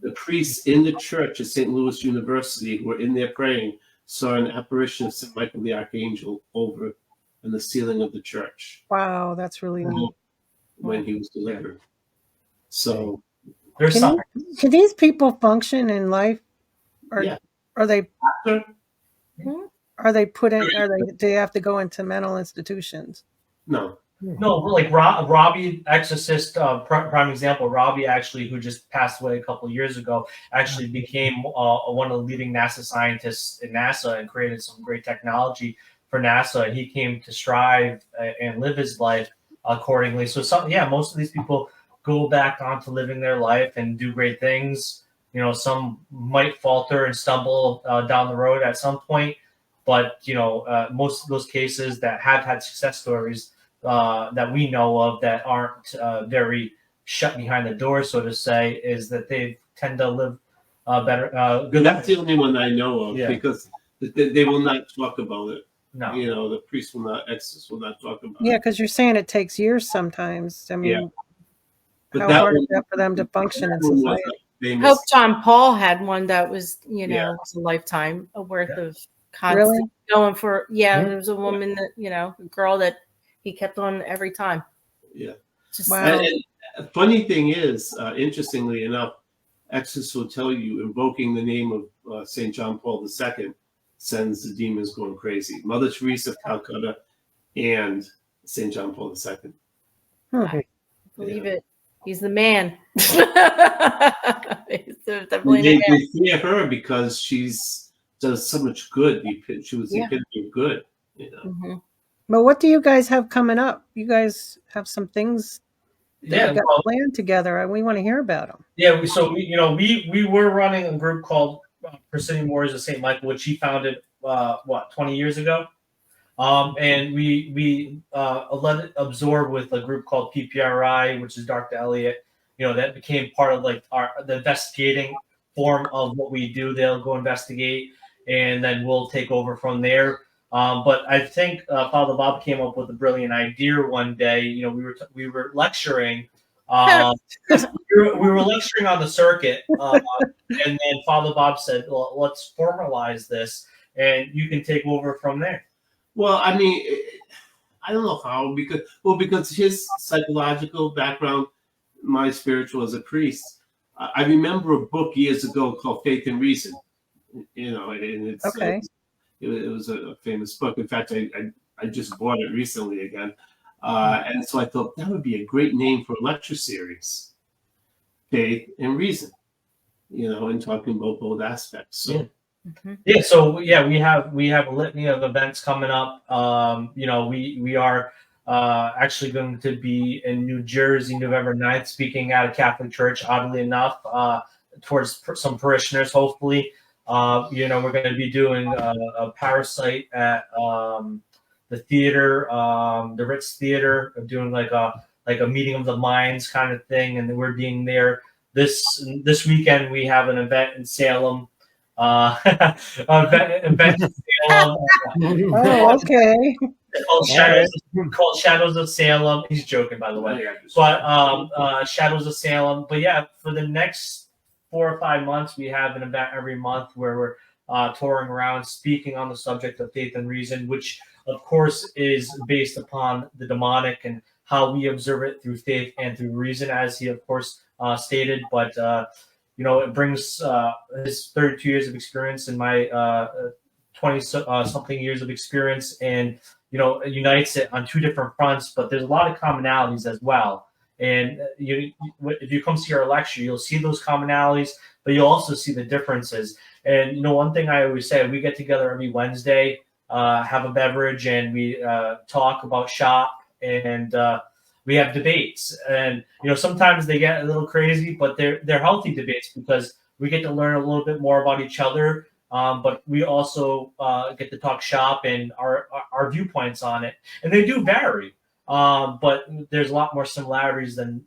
the priests in the church at St. Louis University who were in there praying saw an apparition of St. Michael the Archangel over in the ceiling of the church. Wow, that's really neat. When he was delivered. So can these people function in life? Or are they put in? Do they have to go into mental institutions? No, like Robbie, exorcist, prime example. Robbie, actually, who just passed away a couple of years ago, actually became one of the leading NASA scientists in NASA and created some great technology for NASA. He came to strive and live his life accordingly. So most of these people go back on to living their life and do great things. Some might falter and stumble down the road at some point, but most of those cases that have had success stories that we know of that aren't very shut behind the door, so to say, is that they tend to live better. Good. That's the only one I know of because they will not talk about it. No, the priest will not, exorcist will not talk about it. Yeah, because you're saying it takes years sometimes. I mean, but how hard is that for them to function in society? Hope John Paul had one that was, was a lifetime worth of constant going for. Yeah, there was a woman that, a girl that he kept on every time. Yeah. Wow. And funny thing is, interestingly enough, exorcists will tell you invoking the name of St. John Paul II sends the demons going crazy. Mother Teresa of Calcutta and St. John Paul II. Believe it. He's the man. He's definitely they fear her because she's does so much good. She was the epitome of good. But what do you guys have coming up? You guys have some things that got planned together. We want to hear about them. Yeah, so we were running a group called Presidium Warriors of St. Michael, which he founded 20 years ago. And we let it absorb with a group called PPRI, which is Dr. Elliott. That became part of like the investigating form of what we do. They'll go investigate, and then we'll take over from there. But I think Father Bob came up with a brilliant idea one day. We were lecturing. We were lecturing on the circuit, and then Father Bob said, "Well, let's formalize this, and you can take over from there." Well, I mean, I don't know how, because his psychological background, my spiritual as a priest. I remember a book years ago called Faith and Reason. And it's Okay. it was a famous book. In fact, I just bought it recently again, and so I thought that would be a great name for a lecture series, Faith and Reason. And talking about both aspects. So. Yeah. So yeah, we have a litany of events coming up. We are actually going to be in New Jersey, November 9th, speaking at a Catholic church. Oddly enough, towards some parishioners, hopefully. We're going to be doing a parasite at the theater, the Ritz Theater, doing like a meeting of the minds kind of thing, and we're being there. This weekend we have an event in Salem. Event in Salem. Oh, okay. Called Shadows of Salem. He's joking, by the way. But Shadows of Salem. But yeah, for the next 4 or 5 months, we have an event every month where we're touring around, speaking on the subject of faith and reason, which of course is based upon the demonic and how we observe it through faith and through reason, as he of course stated. But it brings his 32 years of experience and my 20 something years of experience, and unites it on two different fronts. But there's a lot of commonalities as well. And if you come see our lecture, you'll see those commonalities, but you'll also see the differences. And one thing I always say, we get together every Wednesday, have a beverage, and we talk about shop, and we have debates. And sometimes they get a little crazy, but they're healthy debates because we get to learn a little bit more about each other. But we also get to talk shop and our viewpoints on it, and they do vary. But there's a lot more similarities than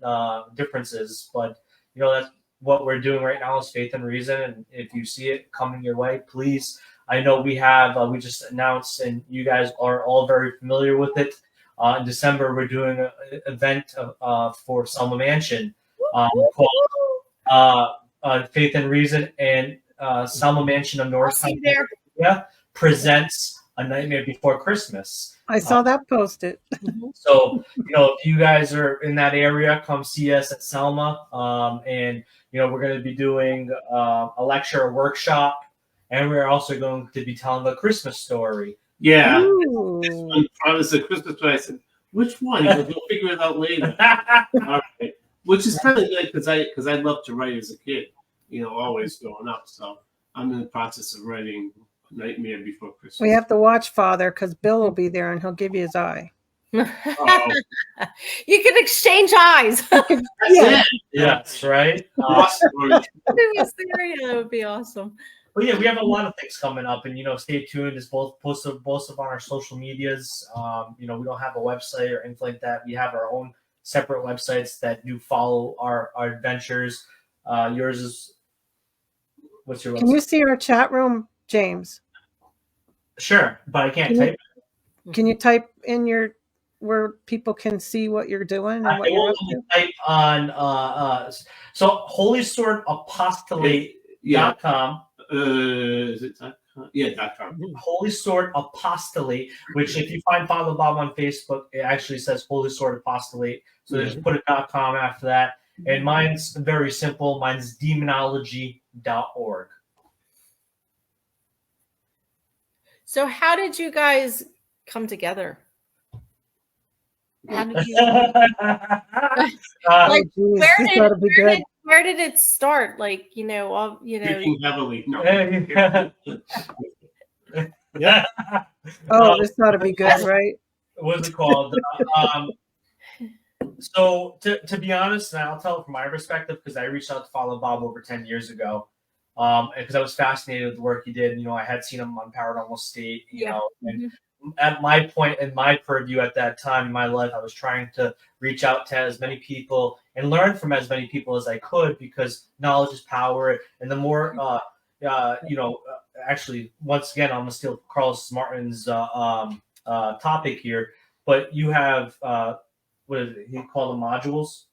differences. But that's what we're doing right now is faith and reason. And if you see it coming your way, please. I know we have. We just announced, and you guys are all very familiar with it. In December, we're doing an event for Selma Mansion called Faith and Reason, and Selma Mansion of North Carolina presents A Nightmare Before Christmas. I saw that posted. So, if you guys are in that area, come see us at Selma. And, we're going to be doing a lecture, a workshop, and we're also going to be telling a Christmas story. Yeah. Ooh. I promised a Christmas story. I said, which one? He goes, we'll figure it out later. All right. Which is kind of good because I loved to write as a kid, always growing up. So I'm in the process of writing Nightmare Before Christmas. We have to watch Father because Bill will be there and he'll give you his eye. Uh-oh. You can exchange eyes. Yeah. Yes, right? That would be awesome. But yeah, we have a lot of things coming up, and stay tuned. It's both posted on our social medias. We don't have a website or anything like that. We have our own separate websites that do follow our adventures. Yours is what's your website? Can you see our chat room, James? Sure, but I can't type. Can you type in where people can see what you're doing and what you're up to? Type on so holyswordapostolate.com. Is it .com? Yeah, .com. Holy Sword Apostolate, which if you find Father Bob on Facebook, it actually says Holy Sword Apostolate. So just put a .com after that. And mine's very simple. Mine's demonology.org. So how did you guys come together? How did you Oh, geez, this got to be good. where did it start? Like, Drinking heavily. No. Yeah. Oh, this got to be good, right? What's it called? So to be honest, and I'll tell it from my perspective, because I reached out to Father Bob over 10 years ago, because I was fascinated with the work he did. I had seen him on Paranormal State, and at my point in my purview at that time in my life, I was trying to reach out to as many people and learn from as many people as I could, because knowledge is power. And the more, actually, once again, I'm going to steal Carlos Martin's topic here, but you have, what is it? He called them modules?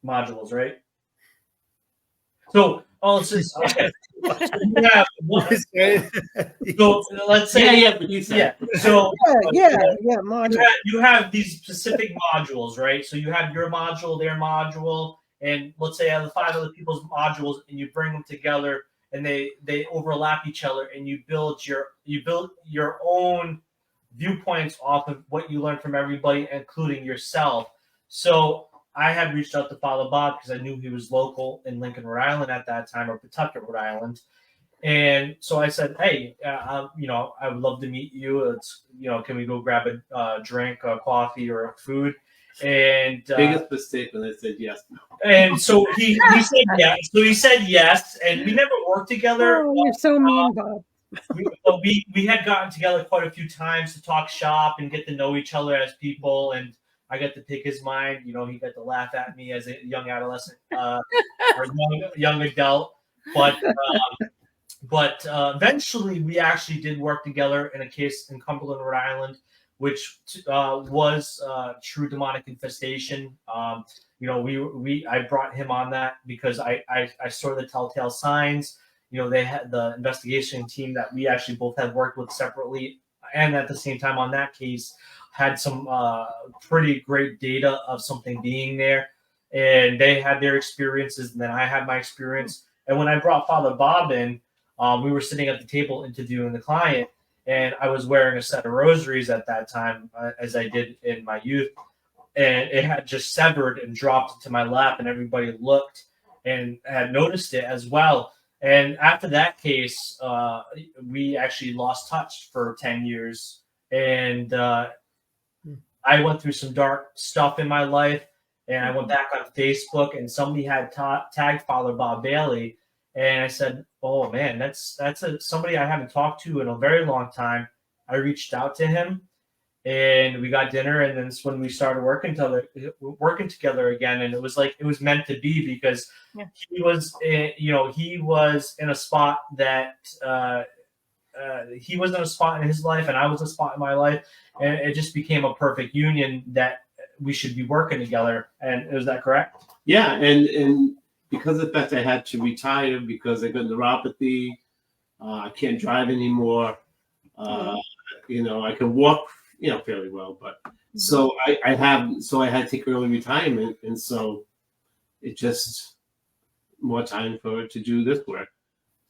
Modules, right? So Oh, so, okay. So you have one, so let's say, Yeah, but you said. yeah. So Yeah, module. you have these specific modules, right? So you have your module, their module, and let's say I have 5 other people's modules, and you bring them together, and they overlap each other, and you build your own viewpoints off of what you learned from everybody, including yourself. So I had reached out to Father Bob because I knew he was local in Lincoln, Rhode Island at that time, or Pawtucket, Rhode Island. And so I said, hey, I would love to meet you. It's, can we go grab a drink, coffee, or food? And Biggest mistake when I said yes. and so he said yes. So he said yes, and we never worked together. Oh, you're so mean, Bob. We had gotten together quite a few times to talk shop and get to know each other as people, and I got to pick his mind. He got to laugh at me as a young adolescent or young adult. But eventually, we actually did work together in a case in Cumberland, Rhode Island, which was true demonic infestation. I brought him on that because I saw the telltale signs. They had the investigation team that we actually both had worked with separately, and at the same time on that case had some pretty great data of something being there, and they had their experiences, and then I had my experience. And when I brought Father Bob in, we were sitting at the table interviewing the client, and I was wearing a set of rosaries at that time, as I did in my youth, and it had just severed and dropped into my lap, and everybody looked and had noticed it as well. And after that case, we actually lost touch for 10 years. And I went through some dark stuff in my life. And I went back on Facebook, and somebody had tagged Father Bob Bailey. And I said, oh, man, that's somebody I haven't talked to in a very long time. I reached out to him, and we got dinner. And then it's when we started working together again. And it was like it was meant to be, because he was in a spot that he was in a spot in his life, and I was a spot in my life, and it just became a perfect union that we should be working together. And is that correct? Yeah, and because of the fact I had to retire because I got neuropathy, I can't drive anymore. I can walk, fairly well, but so I had to take early retirement, and so it just more time to do this work.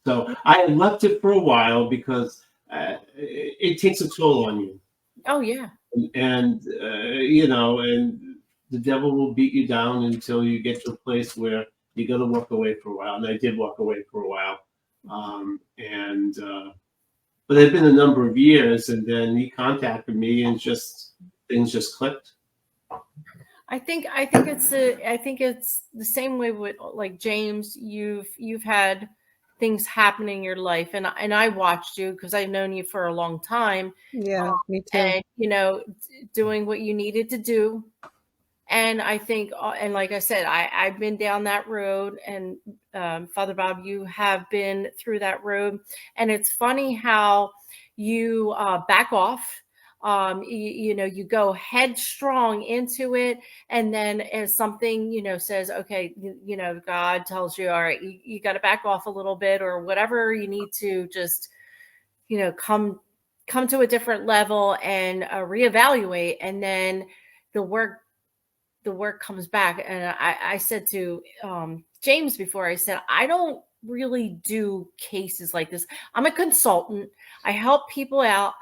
So I had left it for a while because it takes a toll on you. Oh yeah. And and the devil will beat you down until you get to a place where you got to walk away for a while. And I did walk away for a while, but it's been a number of years, and then he contacted me, and things just clicked. I think it's the same way with, like, James. You've had things happen in your life, and I watched you because I've known you for a long time. Yeah, me too. And doing what you needed to do. And I think, and like I said, I've been down that road, and Father Bob, you have been through that road. And it's funny how you back off. You go headstrong into it, and then as something says, okay, God tells you, all right, you got to back off a little bit, or whatever you need to just come to a different level and reevaluate, and then the work comes back. And I said to James before, I said, I don't really do cases like this. I'm a consultant. I help people out,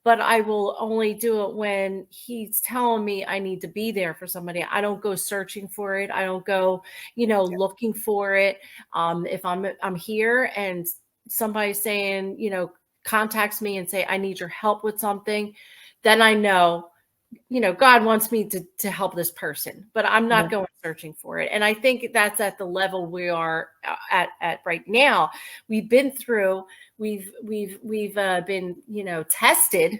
but I will only do it when he's telling me I need to be there for somebody. I don't go searching for it. I don't go, looking for it. If I'm here and somebody's saying, contacts me and say, I need your help with something, then I know, God wants me to help this person, but I'm not going searching for it. And I think that's at the level we are at right now. We've been through, we've been, tested.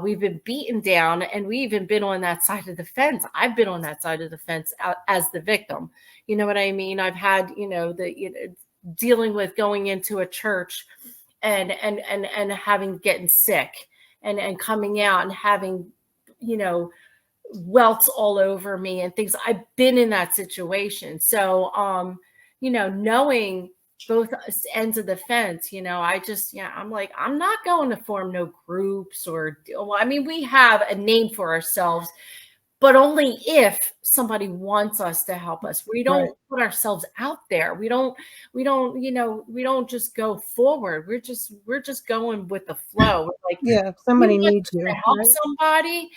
We've been beaten down, and we even been on that side of the fence. I've been on that side of the fence as the victim. You know what I mean? I've had, dealing with going into a church and getting sick and coming out and having, welts all over me and things. I've been in that situation. So, knowing both ends of the fence. I just, I'm like, I'm not going to form no groups well, I mean, we have a name for ourselves, but only if somebody wants us to help us. We don't Right. put ourselves out there. We don't, we don't just go forward. We're just going with the flow. We're like, Yeah, we somebody want needs to you, help right? somebody,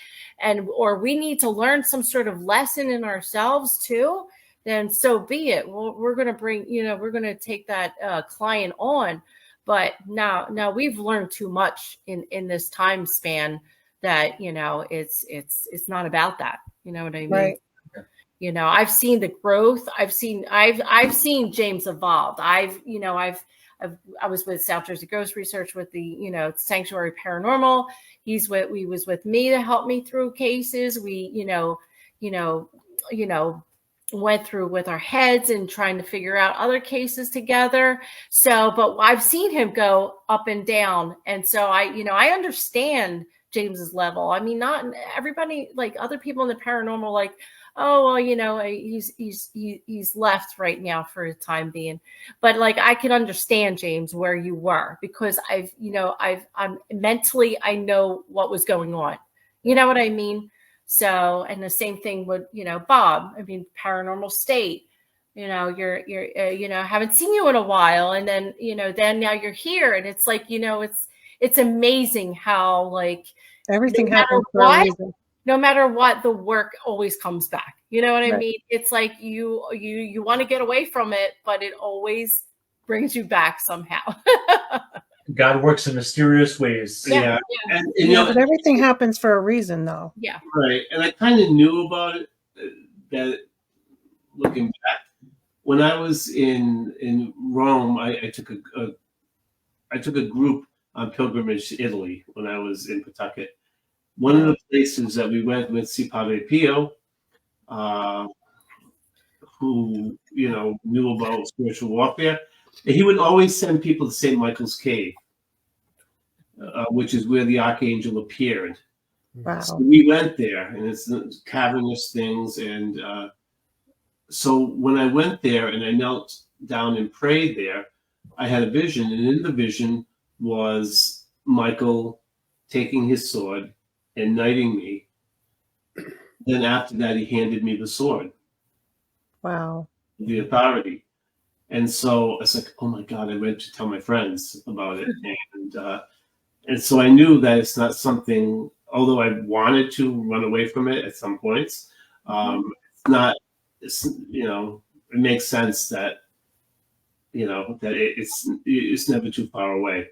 or we need to learn some sort of lesson in ourselves too, then so be it. Well, we're going to we're going to take that client on. But now we've learned too much in this time span that it's not about that. You know what I mean? Right. I've seen the growth. I've seen James evolved. I was with South Jersey Ghost Research with the Sanctuary Paranormal. He was with me to help me through cases. We went through with our heads and trying to figure out other cases together. So, but I've seen him go up and down, and so I understand James's level. I mean, not everybody, like other people in the paranormal, like, oh well, he's left right now for the time being. But like, I can understand, James, where you were, because I'm mentally, I know what was going on. You know what I mean? So, and the same thing with Bob. I mean, paranormal state. You're haven't seen you in a while, and then then now you're here, and it's like it's amazing how, like, Everything no matter happens for a what, reason. no matter what, the work always comes back. You know what I Right. mean? It's like you want to get away from it, but it always brings you back somehow. God works in mysterious ways. Yeah. And Yeah, but everything happens for a reason, though. Yeah. right. And I kind of knew about it. That looking back, when I was in Rome, I took a group on pilgrimage to Italy when I was in Pawtucket. One of the places that we went with Si Padre Pio, who knew about spiritual warfare, and he would always send people to St. Michael's Cave, which is where the archangel appeared. Wow. So we went there, and it's cavernous things. And so when I went there and I knelt down and prayed there, I had a vision, and in the vision was Michael taking his sword and knighting me. Then after that, he handed me the sword, Wow. the authority. And so I was like, oh my God, I went to tell my friends about it. And so I knew that it's not something, although I wanted to run away from it at some points, it's not, it makes sense that, that it's never too far away.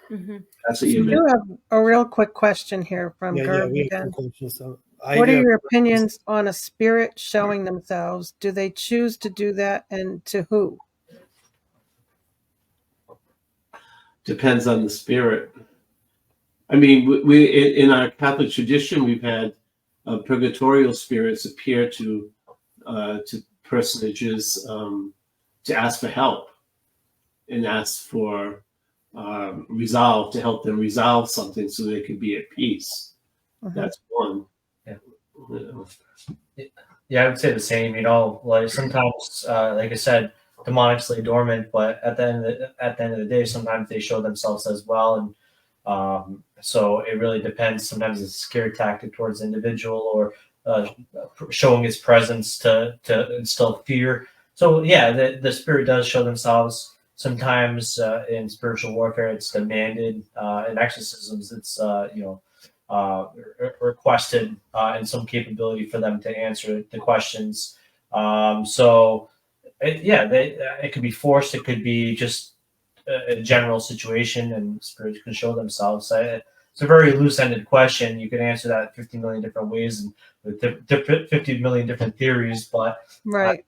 Mm-hmm. That's what We you meant. do have a real quick question here from Yeah, Gerb we have again. some questions. So What are your opinions on a spirit showing themselves? Do they choose to do that, and to who? Depends on the spirit. I mean, we in our Catholic tradition, we've had purgatorial spirits appear to personages to ask for help and ask for resolve, to help them resolve something so they can be at peace. That's one. Yeah, I would say the same. Like sometimes, like I said, demonics lay dormant, but at the end of the day, sometimes they show themselves as well, and so it really depends. Sometimes it's a scare tactic towards the individual, or showing his presence to instill fear. So yeah, the spirit does show themselves. Sometimes in spiritual warfare, it's demanded. In exorcisms, it's requested in some capability for them to answer the questions. It could be forced. It could be just a general situation, and spirits can show themselves. It's a very loose-ended question. You can answer that 50 million different ways and with 50 million different theories, but Right.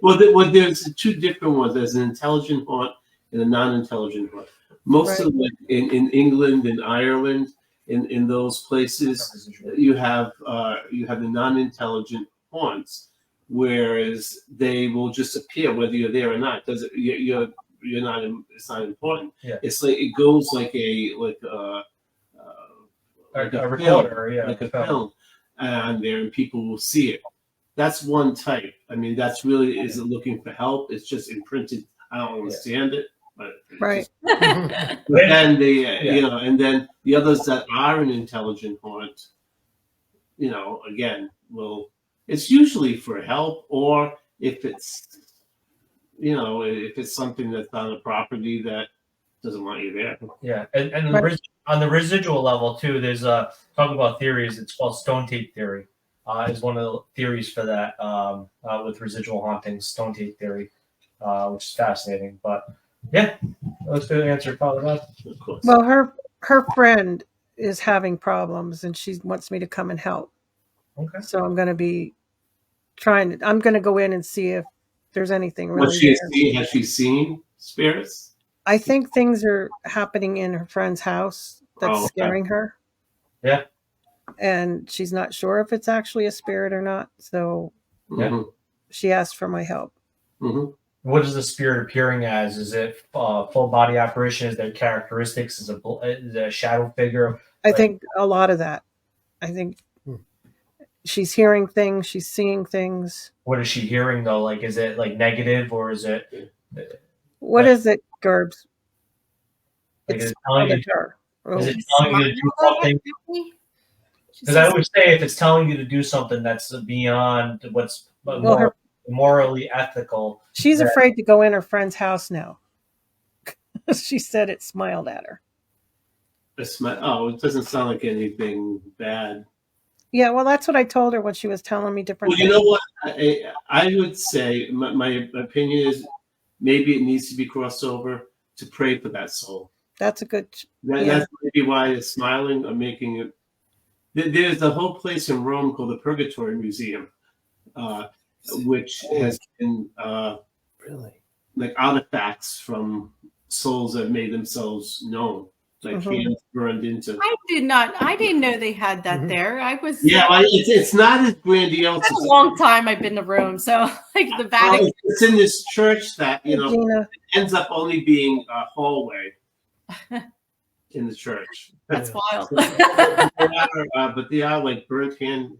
Well, there's two different ones. There's an intelligent haunt and a non-intelligent haunt. Most of them in England and Ireland, in those places, you have the non-intelligent haunts, whereas they will just appear whether you're there or not. You're not. It's not important. Yeah. It's like it goes like a recorder, like a film, and there, and people will see it. That's one type. I mean, that's really isn't looking for help. It's just imprinted I don't understand it, but Right. but then and then the others that are an intelligent haunt, again, it's usually for help, or if it's something that's on a property that doesn't want you there. Yeah, and Right. on the residual level too, there's talking about theories. It's called stone tape theory. Is one of the theories for that with residual hauntings, stone tape theory, which is fascinating. But yeah, let's go answer Father Bob. Of course. Well, her friend is having problems, and she wants me to come and help. Okay. So I'm going to be I'm going to go in and see if there's anything really What she has there. seen? Has she seen spirits? I think things are happening in her friend's house that's Oh, okay. scaring her. Yeah. And she's not sure if it's actually a spirit or not. So Mhm. she asked for my help. Mhm. What is the spirit appearing as? Is it full body apparition? Is there characteristics? Is it a shadow figure? I think a lot of that. I think she's hearing things, she's seeing things. What is she hearing though? Like, is it like negative or is it? What is it, Gerbs? Like, is It's it telling you? her. Is it She's telling you to do smiling something? at me. She Because I says, always say if it's telling you to do something that's beyond what's Well, morally ethical, she's that- afraid to go in her friend's house now. She said it smiled at her. It doesn't sound like anything bad. Yeah, well, that's what I told her when she was telling me different Well, you things. know what? I would say my opinion is maybe it needs to be crossed over to pray for that soul. That's a good. That's maybe why it's smiling or making it. There's a whole place in Rome called the Purgatory Museum, which has been Really? like artifacts from souls that made themselves known, like Mhm. hands burned into. I didn't know they had that Mhm. there. I was. Yeah, well, it's not as grandiose. It's been a long time I've been to Rome, so like the Vatican. It's in this church that Gina, ends up only being a hallway in the church. That's wild. But they are like burnt hand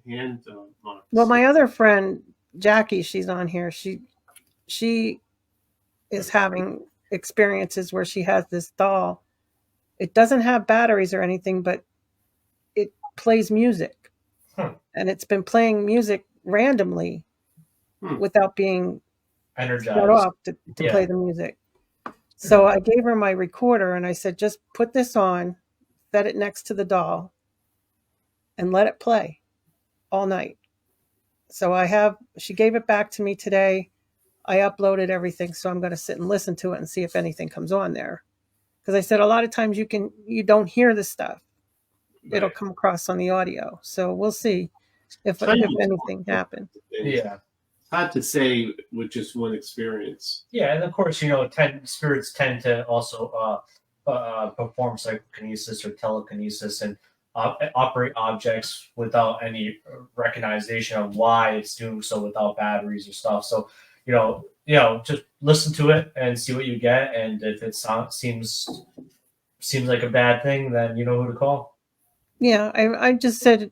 marks. well, my other friend Jackie, she's on here. She is having experiences where she has this doll. It doesn't have batteries or anything, but it plays music. And it's been playing music randomly without being energized. shut off to play the music. So I gave her my recorder and I said, just put this on, set it next to the doll, and let it play all night. So she gave it back to me today. I uploaded everything, so I'm going to sit and listen to it and see if anything comes on there. Because I said a lot of times you don't hear the stuff. Right. It'll come across on the audio. So we'll see if anything happens. Yeah. It's hard to say with just one experience. Yeah, and of course, spirits tend to also perform psychokinesis or telekinesis and operate objects without any recognition of why it's doing so without batteries or stuff. So, just listen to it and see what you get. And if it seems like a bad thing, then you know who to call. Yeah, I just said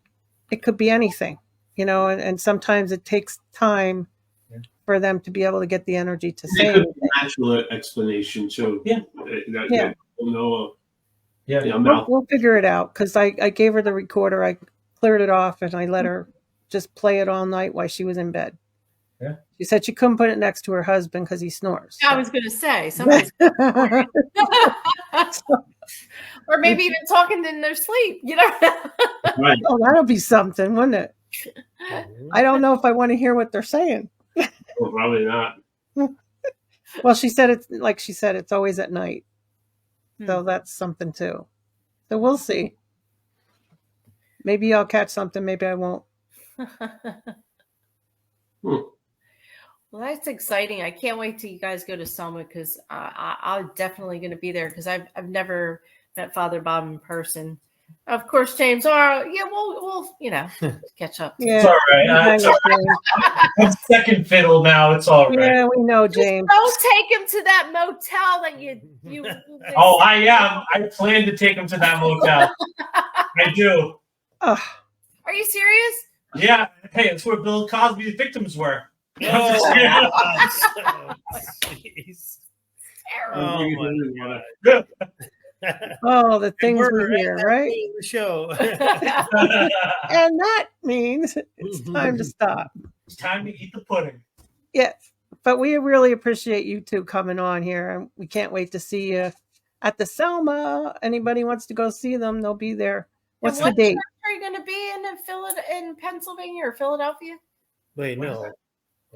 it could be anything, and sometimes it takes time for them to be able to get the energy to say It could anything. be a natural explanation too. Yeah. We'll figure it out because I gave her the recorder. I cleared it off and I let her just play it all night while she was in bed. Yeah. She said she couldn't put it next to her husband because he snores. I was going to say somebody's, or maybe even talking in their sleep. Right. Oh, that'll be something, wouldn't it? I don't know if I want to hear what they're saying. Well, probably not. Well, she said it's always at night. So that's something too. So we'll see. Maybe I'll catch something. Maybe I won't. Well, that's exciting. I can't wait till you guys go to Selma because I'm definitely going to be there because I've never met Father Bob in person. Of course, James. We'll catch up. Yeah, It's all right. It's all right. I'm second fiddle now. It's all right. Yeah, we know, James. Don't take him to that motel that you. Oh, I am. I plan to take him to that motel. I do. Oh, Are you serious? Yeah. Hey, it's where Bill Cosby's victims were. Oh, jeez. Oh I'm my bringing water. God. Oh, the things We're we hear, at that right? point in the show. And that means it's time to stop. It's time to eat the pudding. Yes, but we really appreciate you two coming on here, and we can't wait to see you at the Selma. Anybody wants to go see them, they'll be there. What's And what the date? church are you going to be in Pennsylvania or Philadelphia? Wait, What is no. that?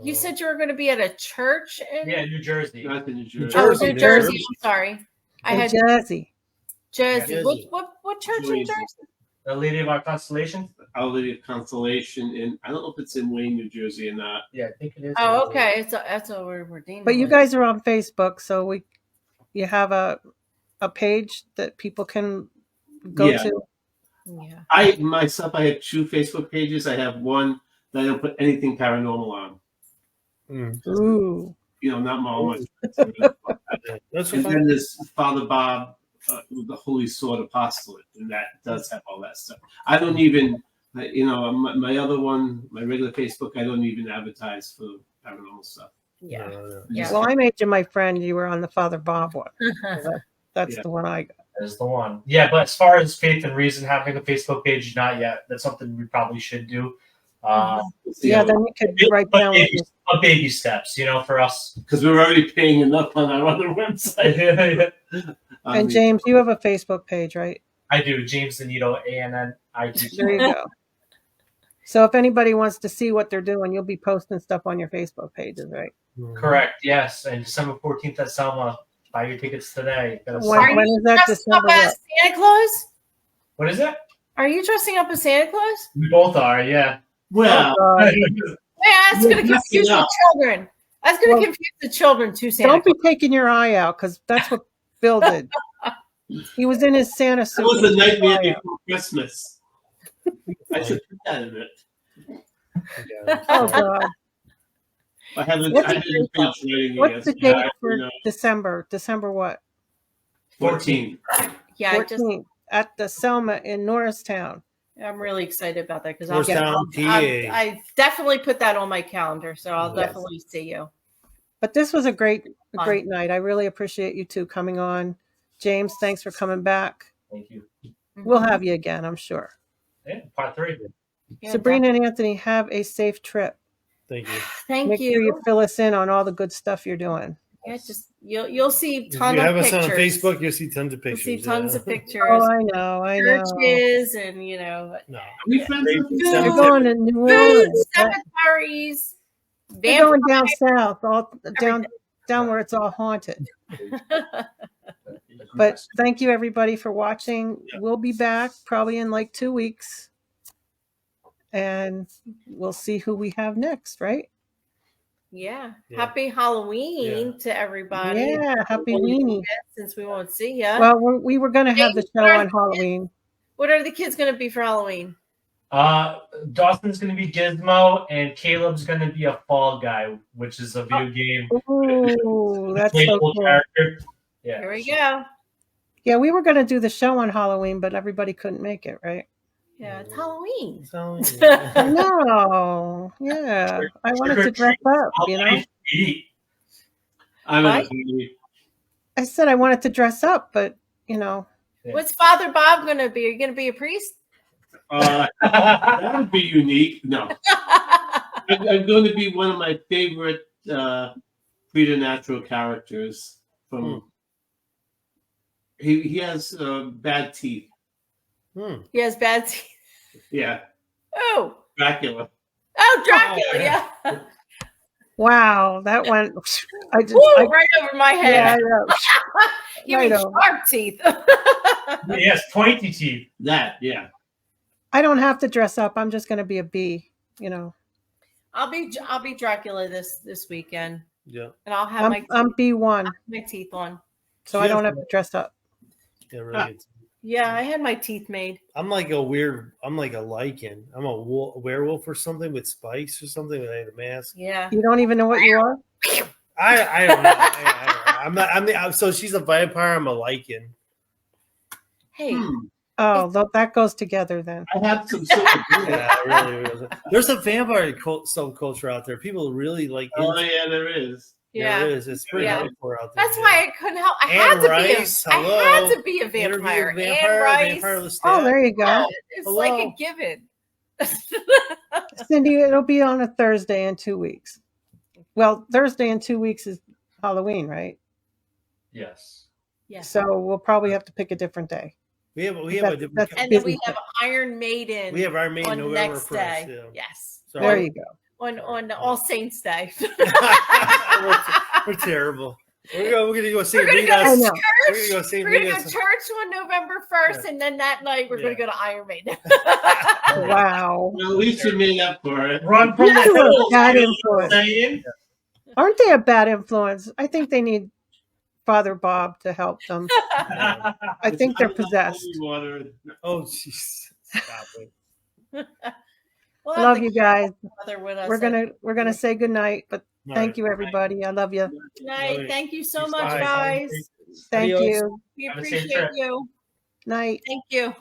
You said you were going to be at a church in Yeah, New Jersey. Not in New Jersey. Oh, Jersey, New New Jersey. Jersey. I'm sorry. I In had Jersey. Jersey. Jersey. What church in Jersey. Jersey? The Lady of Our Constellation. Our Lady of Consolation in, I don't know if it's in Wayne, New Jersey or not. Yeah, I think it is. Oh, okay. That's what we're dealing But you with. guys are on Facebook, so you have a page that people can go Yeah. to. Yeah. I myself, I have 2 Facebook pages. I have one that I don't put anything paranormal on. Mm, Ooh. You know, not all my. that's And fine. then there's Father Bob with the Holy Sword Apostolate, and that does have all that stuff. I don't even, you know, my other one, my regular Facebook, I don't even advertise for paranormal stuff. Yeah. Yeah. Well, I made you my friend. You were on the Father Bob one. That's Yeah. the one I got. That is the one. Yeah, but as far as Faith and Reason having a Facebook page, not yet. That's something we probably should do. Yeah, then you could write But down what baby, you but baby steps, you know, for us. Because we're already paying enough on our other website. And James, you have a Facebook page, right? I do. James Danito, ANNIT. There you go. So if anybody wants to see what they're doing, you'll be posting stuff on your Facebook pages, right? Correct. Yes, and December 14th at Selma. Buy your tickets today. Are When you is that? dressing up December as what? Santa Claus? What is it? Are you dressing up as Santa Claus? We both are. Yeah. Well, Oh, God. Yeah, that's going to You're confuse dressing the up. children. That's going to Well, confuse the children too, Santa Don't Claus. be taking your eye out, because that's what Bill did. He was in his Santa that suit. was with a his nightmare eye out. before Christmas. I should put that in it. Oh God! I haven't. What's I the haven't finished writing What's the it yet. date for December? December what? 14. Yeah, 14th at the Selma in Norristown. I'm really excited about that because Norristown, PA. I definitely put that on my calendar, so I'll Yes. definitely see you. But this was a great Fun. night. I really appreciate you two coming on. James, thanks for coming back. Thank you. We'll have you again, I'm sure. Yeah, part 3. Yeah, Sabrina and Anthony, have a safe trip. Thank you. Thank Make you. sure you fill us in on all the good stuff you're doing. Yeah, just you'll see If tons you of have us pictures. on Facebook, you'll see tons of You'll pictures. see tons of pictures. Oh, I know. Churches and No. Are we friends with You're you? Food. going to New food, Orleans. cemeteries, You're going down south, all down where it's all haunted. But thank you everybody for watching. We'll be back probably in like 2 weeks. And we'll see who we have next, right? Yeah. Yeah. Happy Halloween to everybody. Yeah, happy weenie. Since we won't see you. Well, we were going to have the show on Halloween. What are the kids going to be for Halloween? Dawson's going to be Gizmo, and Caleb's going to be a Fall Guy, which is a video game. Ooh, that's so playable cool. character. Yeah. Here we go. Yeah, we were going to do the show on Halloween, but everybody couldn't make it, right? Yeah, it's Halloween. So, No, yeah. I wanted to dress up, you know? Eat. I'm What? I said I wanted to dress up, but, you know. What's Father Bob going to be? Are you going to be a priest? That would be unique. No, I'm going to be one of my favorite preternatural characters. From he has bad teeth. He has bad teeth. Yeah, Oh, Dracula. Dracula. Yeah. Wow, that went. I just. Woo, I, right over my yeah, head. yeah. You right mean over. sharp teeth. He has pointy teeth. That, yeah. I don't have to dress up. I'm just going to be a bee, you know. I'll be Dracula this weekend, yeah. and I'll have I'm B1, my teeth on. so I don't have to dress up. Yeah, really good. Yeah, I had my teeth made. I'm like a lichen. I'm a werewolf or something with spikes or something with a mask. Yeah. You don't even know what you are? I don't know. I'm not. So she's a vampire. I'm a lichen. Hey, Oh, that goes together then. I have some sort of. Yeah, really. There's a vampire subculture out there. People really like. Oh yeah, there is. Yeah. There is. It's pretty Yeah. hardcore out there. That's why I couldn't help. I And had to rice, be. I hello. had to be a Interview vampire. a And rice. vampire Oh, there you go. Yeah, it's like Hello. a given. Cindy, it'll be on a Thursday in 2 weeks. Well, Thursday in 2 weeks is Halloween, right? Yes. Yeah. So we'll probably have to pick a different day. We have a That's- different. And then busy we have Iron Maiden. We have our main on November next 1st. day. Yeah. Yes. So There you go. On All Saints Day. we're terrible. We're gonna go see We're gonna Rita's. go to I know. church. We're gonna go see We're gonna go to Rita's. church on November 1st, Yeah. and then that night we're Yeah. gonna go to Iron Maiden. Wow. Well, at least you made up for it. Run from You the two are hills. bad you know what I'm influence. saying? Aren't they a bad influence? I think they need Father Bob to help them. I think they're It's not possessed. holy water. Oh, jeez. Stop it. We'll I have love to you get guys. together with us. We're gonna say goodnight, but All thank right. you everybody. I love you. Good night. Thank you so Peace, much, bye. guys. Thank Adios. you. We Have a safe appreciate trip. you. Night. Thank you.